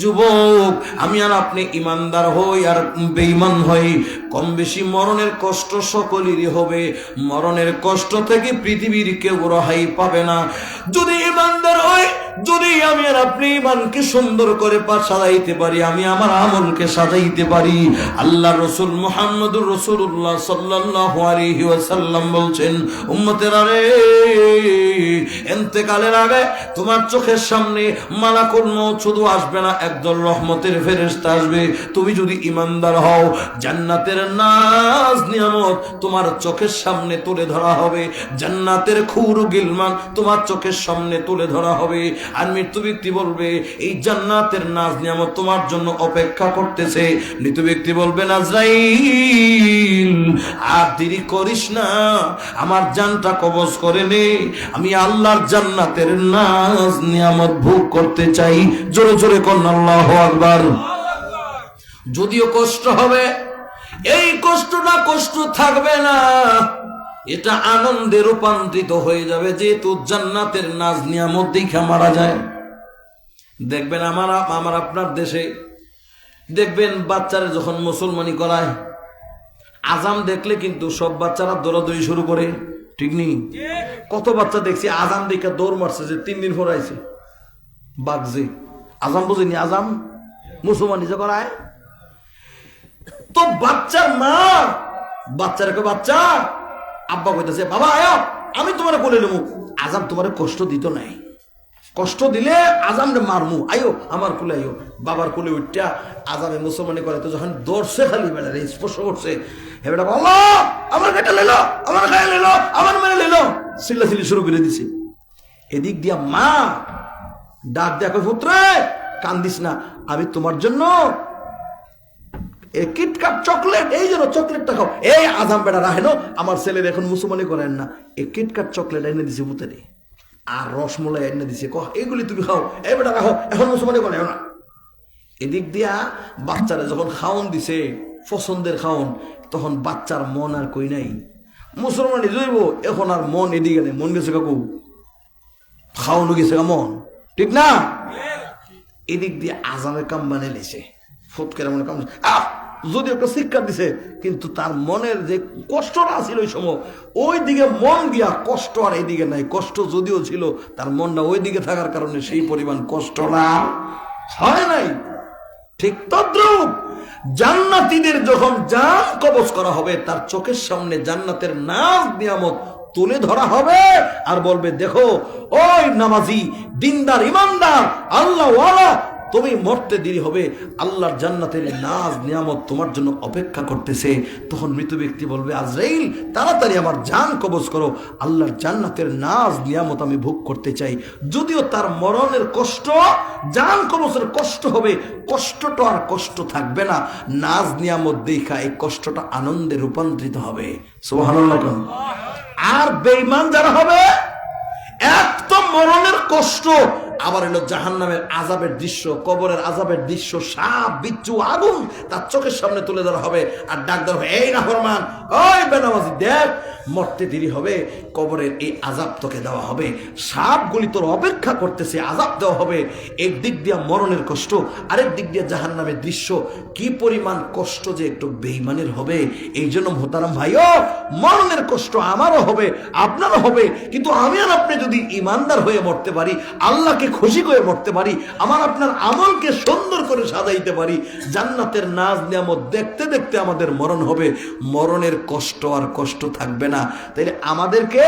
যুবক, আমি আর আপনি ইমানদার হই আর বেঈমান হই, কম বেশি মরণের কষ্ট সকলেরই হবে। মরণের কষ্ট থেকে পৃথিবীর কেউ রেহাই পাবে না। যদি ইমানদার হই, যদি আমি আর আপনি ইমানকে সুন্দর করে সাজাইতে পারি, আমি আমার আমলকে সাজাইতে পারি, আল্লাহ রাসূল মুহাম্মদুর রাসূলুল্লাহ সাল্লাল্লাহু আলাইহি ওয়াসাল্লাম বলছেন, উম্মতেরা রে, ইন্তেকালের আগে তোমার চোখের সামনে মালাকুল মউত শুধু আসবে না, একদল রহমতের ফেরেশতা আসবে। তুমি যদি ইমানদার হও, জান্নাতের নাজ নিয়ামত তোমার চোখের সামনে তুলে ধরা হবে, জান্নাতের খুর গিলমান তোমার চোখের সামনে তুলে ধরা হবে। আর মৃত্যু ব্যক্তি বলবে, এই জান্নাতের নাজ নিয়ামত তোমার জন্য অপেক্ষা করতেছে। মৃত্যু ব্যক্তি বলবেন, আজরাইল আর দেরি করিস না, আমার জানটা কবজ করে নে, আমি আল্লাহর জান্নাতের নাজ নিয়ামত ভোগ করতে চাই। জোরে জোরে কন্যা আল্লাহু আকবার। যদিও কষ্ট হবে, এই কষ্টটা কষ্ট থাকবে না, এটা আনন্দে রূপান্তরিত হয়ে যাবে, যেহেতু জান্নাতের নাজ নিয়ামত দেখে মারা যায়। দেখবেন আমার আপনার দেশে দেখবেন বাচ্চারা যখন মুসলমানি করায়, আজান দেখলে কিন্তু সব বাচ্চারা দৌড়াদৌড়ি শুরু করে, ঠিক নেই? কত বাচ্চা দেখছি আজান দেখে দৌড় মারছে, যে 3 দিন পর আইছে বাগজে। আজান বুঝিনি, আজান মুসলমানি যে করায়। তো বাচ্চার মা বাচ্চাকে, বাচ্চা আব্বা কইতেছে, বাবা আয় আমি তোমার কোলে নেবো, আজান তোমার কষ্ট দিত নাই, কষ্ট দিলে আজান মারমু, আয়ো আমার কোলে আয়ো। বাবার কোলে উঠটা আজানে মুসলমানি করে, তো যখন দৌড়ছে খালি বেড়ারে স্পর্শ করছে, হে বেটা বলো আমার গাটা লেলো, আমার গায়ে লেলো, আমার মেরে লেলো, চিল্লাচিল্লি শুরু করে দিছে। এদিক দিয়া মা ডাক দেখো, পুত্রে কান্দিস না, আমি তোমার জন্য কিটকাট চকলেট, এই জন্য চকলেটটা খাও, এই আজাম বেটা রাহেন, আমার ছেলের এখন মুসলমানি করেন না, এই কিটকাট চকলেট এনে দিছে পুত্রে, আর রসমলাই এনে দিছে, কহ এগুলি তুমি খাও, এই বেটা রাখো, এখন মুসলমানি করে না। এদিক দিয়া বাচ্চারা যখন খাওন দিছে পছন্দের খাওন, তখন বাচ্চার মন আর কই নাই, মুসলমানি জইব, এখন আর মন এদিকে নেই, মন গেছে কাকু খাওয়ানো গেছে মন, ঠিক না? এদিক দিয়ে আজানের কাম বানিয়ে লেছে, ফটকের মনে কাম, যদি একটা শিক্ষা দিছে, কিন্তু তার মনের যে কষ্টটা আছিল ওই সময়, ওই দিকে মন দিয়া কষ্ট আর এইদিকে নাই। কষ্ট যদিও ছিল, তার মনটা ওই দিকে থাকার কারণে সেই পরিমাণ কষ্টটা হয় নাই। ঠিক তদ্রূপ জান্নাতীদের যখন জান কবজ করা হবে, তার চোখের সামনে জান্নাতের নাজ নিয়ামত তুলে ধরা হবে আর বলবে, দেখো ওই নামাজি, দিনদার, ইমানদার, আল্লাহ ওয়ালা, তুমি মরতে দেরি হবে, আল্লাহর জান্নাতের নাজ নিয়ামত তোমার জন্য অপেক্ষা করতেছে। তখন মৃত ব্যক্তি বলবে, আজরাইল তাড়াতাড়ি আমার জান কবজ করো, আল্লাহর জান্নাতের নাজ নিয়ামত আমি ভোগ করতে চাই। যদিও তার মরণের কষ্ট জান কবজের কষ্ট হবে, কষ্টটা আর কষ্ট থাকবে না, নাজ নিয়ামত দেখা এই কষ্টটা আনন্দে রূপান্তরিত হবে। সুবহানাল্লাহ। আর বেঈমান যারা হবে, এক তো মরণের কষ্ট, আবার এলো জাহান্নামের আযাবের দৃশ্য, কবরের আযাবের দৃশ্য, সাপ, বিচ্ছু, আগুন তার চোখের সামনে তুলে ধরা হবে আর ডাক দেওয়া হবে, এই নাফরমান, ওই বেনামাজি, দেখ মরতে দেরি হবে, কবরের এই আযাব তোকে দেওয়া হবে, সাপগুলি তোর অপেক্ষা করতেছে, আযাব দেওয়া হবে। একদিক দিয়ে মরণের কষ্ট, আরেক দিক দিয়ে জাহান্নামের দৃশ্য। কি পরিমাণ কষ্ট যে একটু বেঈমানের হবে। এই জন্য মোহতারাম ভাইও, মরণের কষ্ট আমারও হবে, আপনারও হবে, কিন্তু আমি আর আপনি যদি ইমানদার হয়ে মরতে পারি, আল্লাহকে খুশি করে মরতে পারি, আমার আপনার আমলকে সুন্দর করে সাজাইতে পারি, জান্নাতের নাজ নিয়ামত দেখতে দেখতে আমাদের মরণ হবে, মরণের কষ্ট আর কষ্ট থাকবে না। তাইলে আমাদেরকে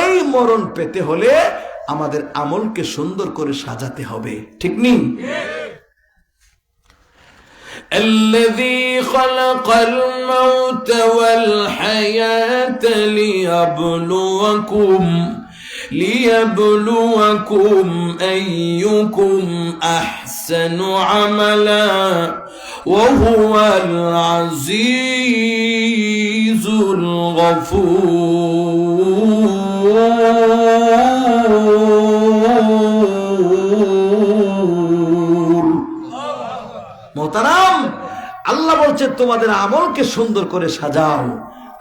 এই মরণ পেতে হলে আমাদের আমলকে সুন্দর করে সাজাতে হবে, ঠিক নেই? الذي خلق الموت والحياة ليبلوكم أيكم أحسن عملا وهو العزيز الغفور। মোহতারাম, আল্লাহ বলছে তোমাদের আমলকে সুন্দর করে সাজাও।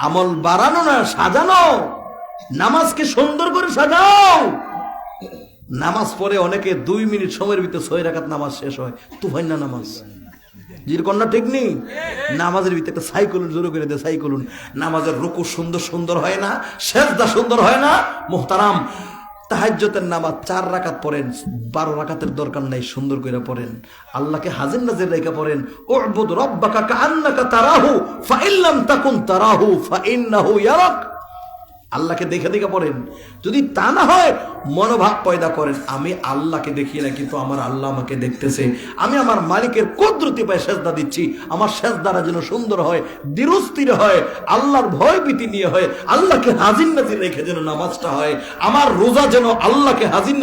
আমল বাড়ানো না, সাজানো। নামাজকে সুন্দর করে সাজাও। নামাজ পড়ে অনেকে 2 মিনিট সময়ের ভিতরে 6 রাকাত নামাজ শেষ হয়, তুফাইনা নামাজ। জির কন্যা ঠিক নেই? নামাজের ভিতরে একটা সাইকেল জোরে করে দেয়, সাইকেল। নামাজের রুকু সুন্দর সুন্দর হয় না, সেজদা সুন্দর হয় না। মুহতারাম, তাহাজ্জুদের নামাজ 4 রাকাত পড়েন, 12 রাকাতের দরকার নাই, সুন্দর করে পড়েন, আল্লাহকে হাজির নাজির রেখে পড়েন। উ'বুদ রাব্বাকা কাআন্নাকা তারাহু ফাইন লাম তাকুন তারাহু ফাইন্নাহু ইয়ারাক। আল্লাহকে দেখে দেখে পড়েন। যদি তা না হয়, মনোভাব পয়দা করেন, আমি আল্লাহকে দেখি না, কিন্তু আমার আল্লাহ আমাকে দেখতেছে। আমি আমার মালিকের কুদরতি পায়ে সেজদা দিচ্ছি, আমার সেজদাটা যেন সুন্দর হয়, দৃঢ়স্থির হয়, আল্লাহর ভয় ভীতি নিয়ে হয়, আল্লাহকে হাজির নাজির রেখে যেন নামাজটা হয়। আমার রোজা যেন আল্লাহকে হাজির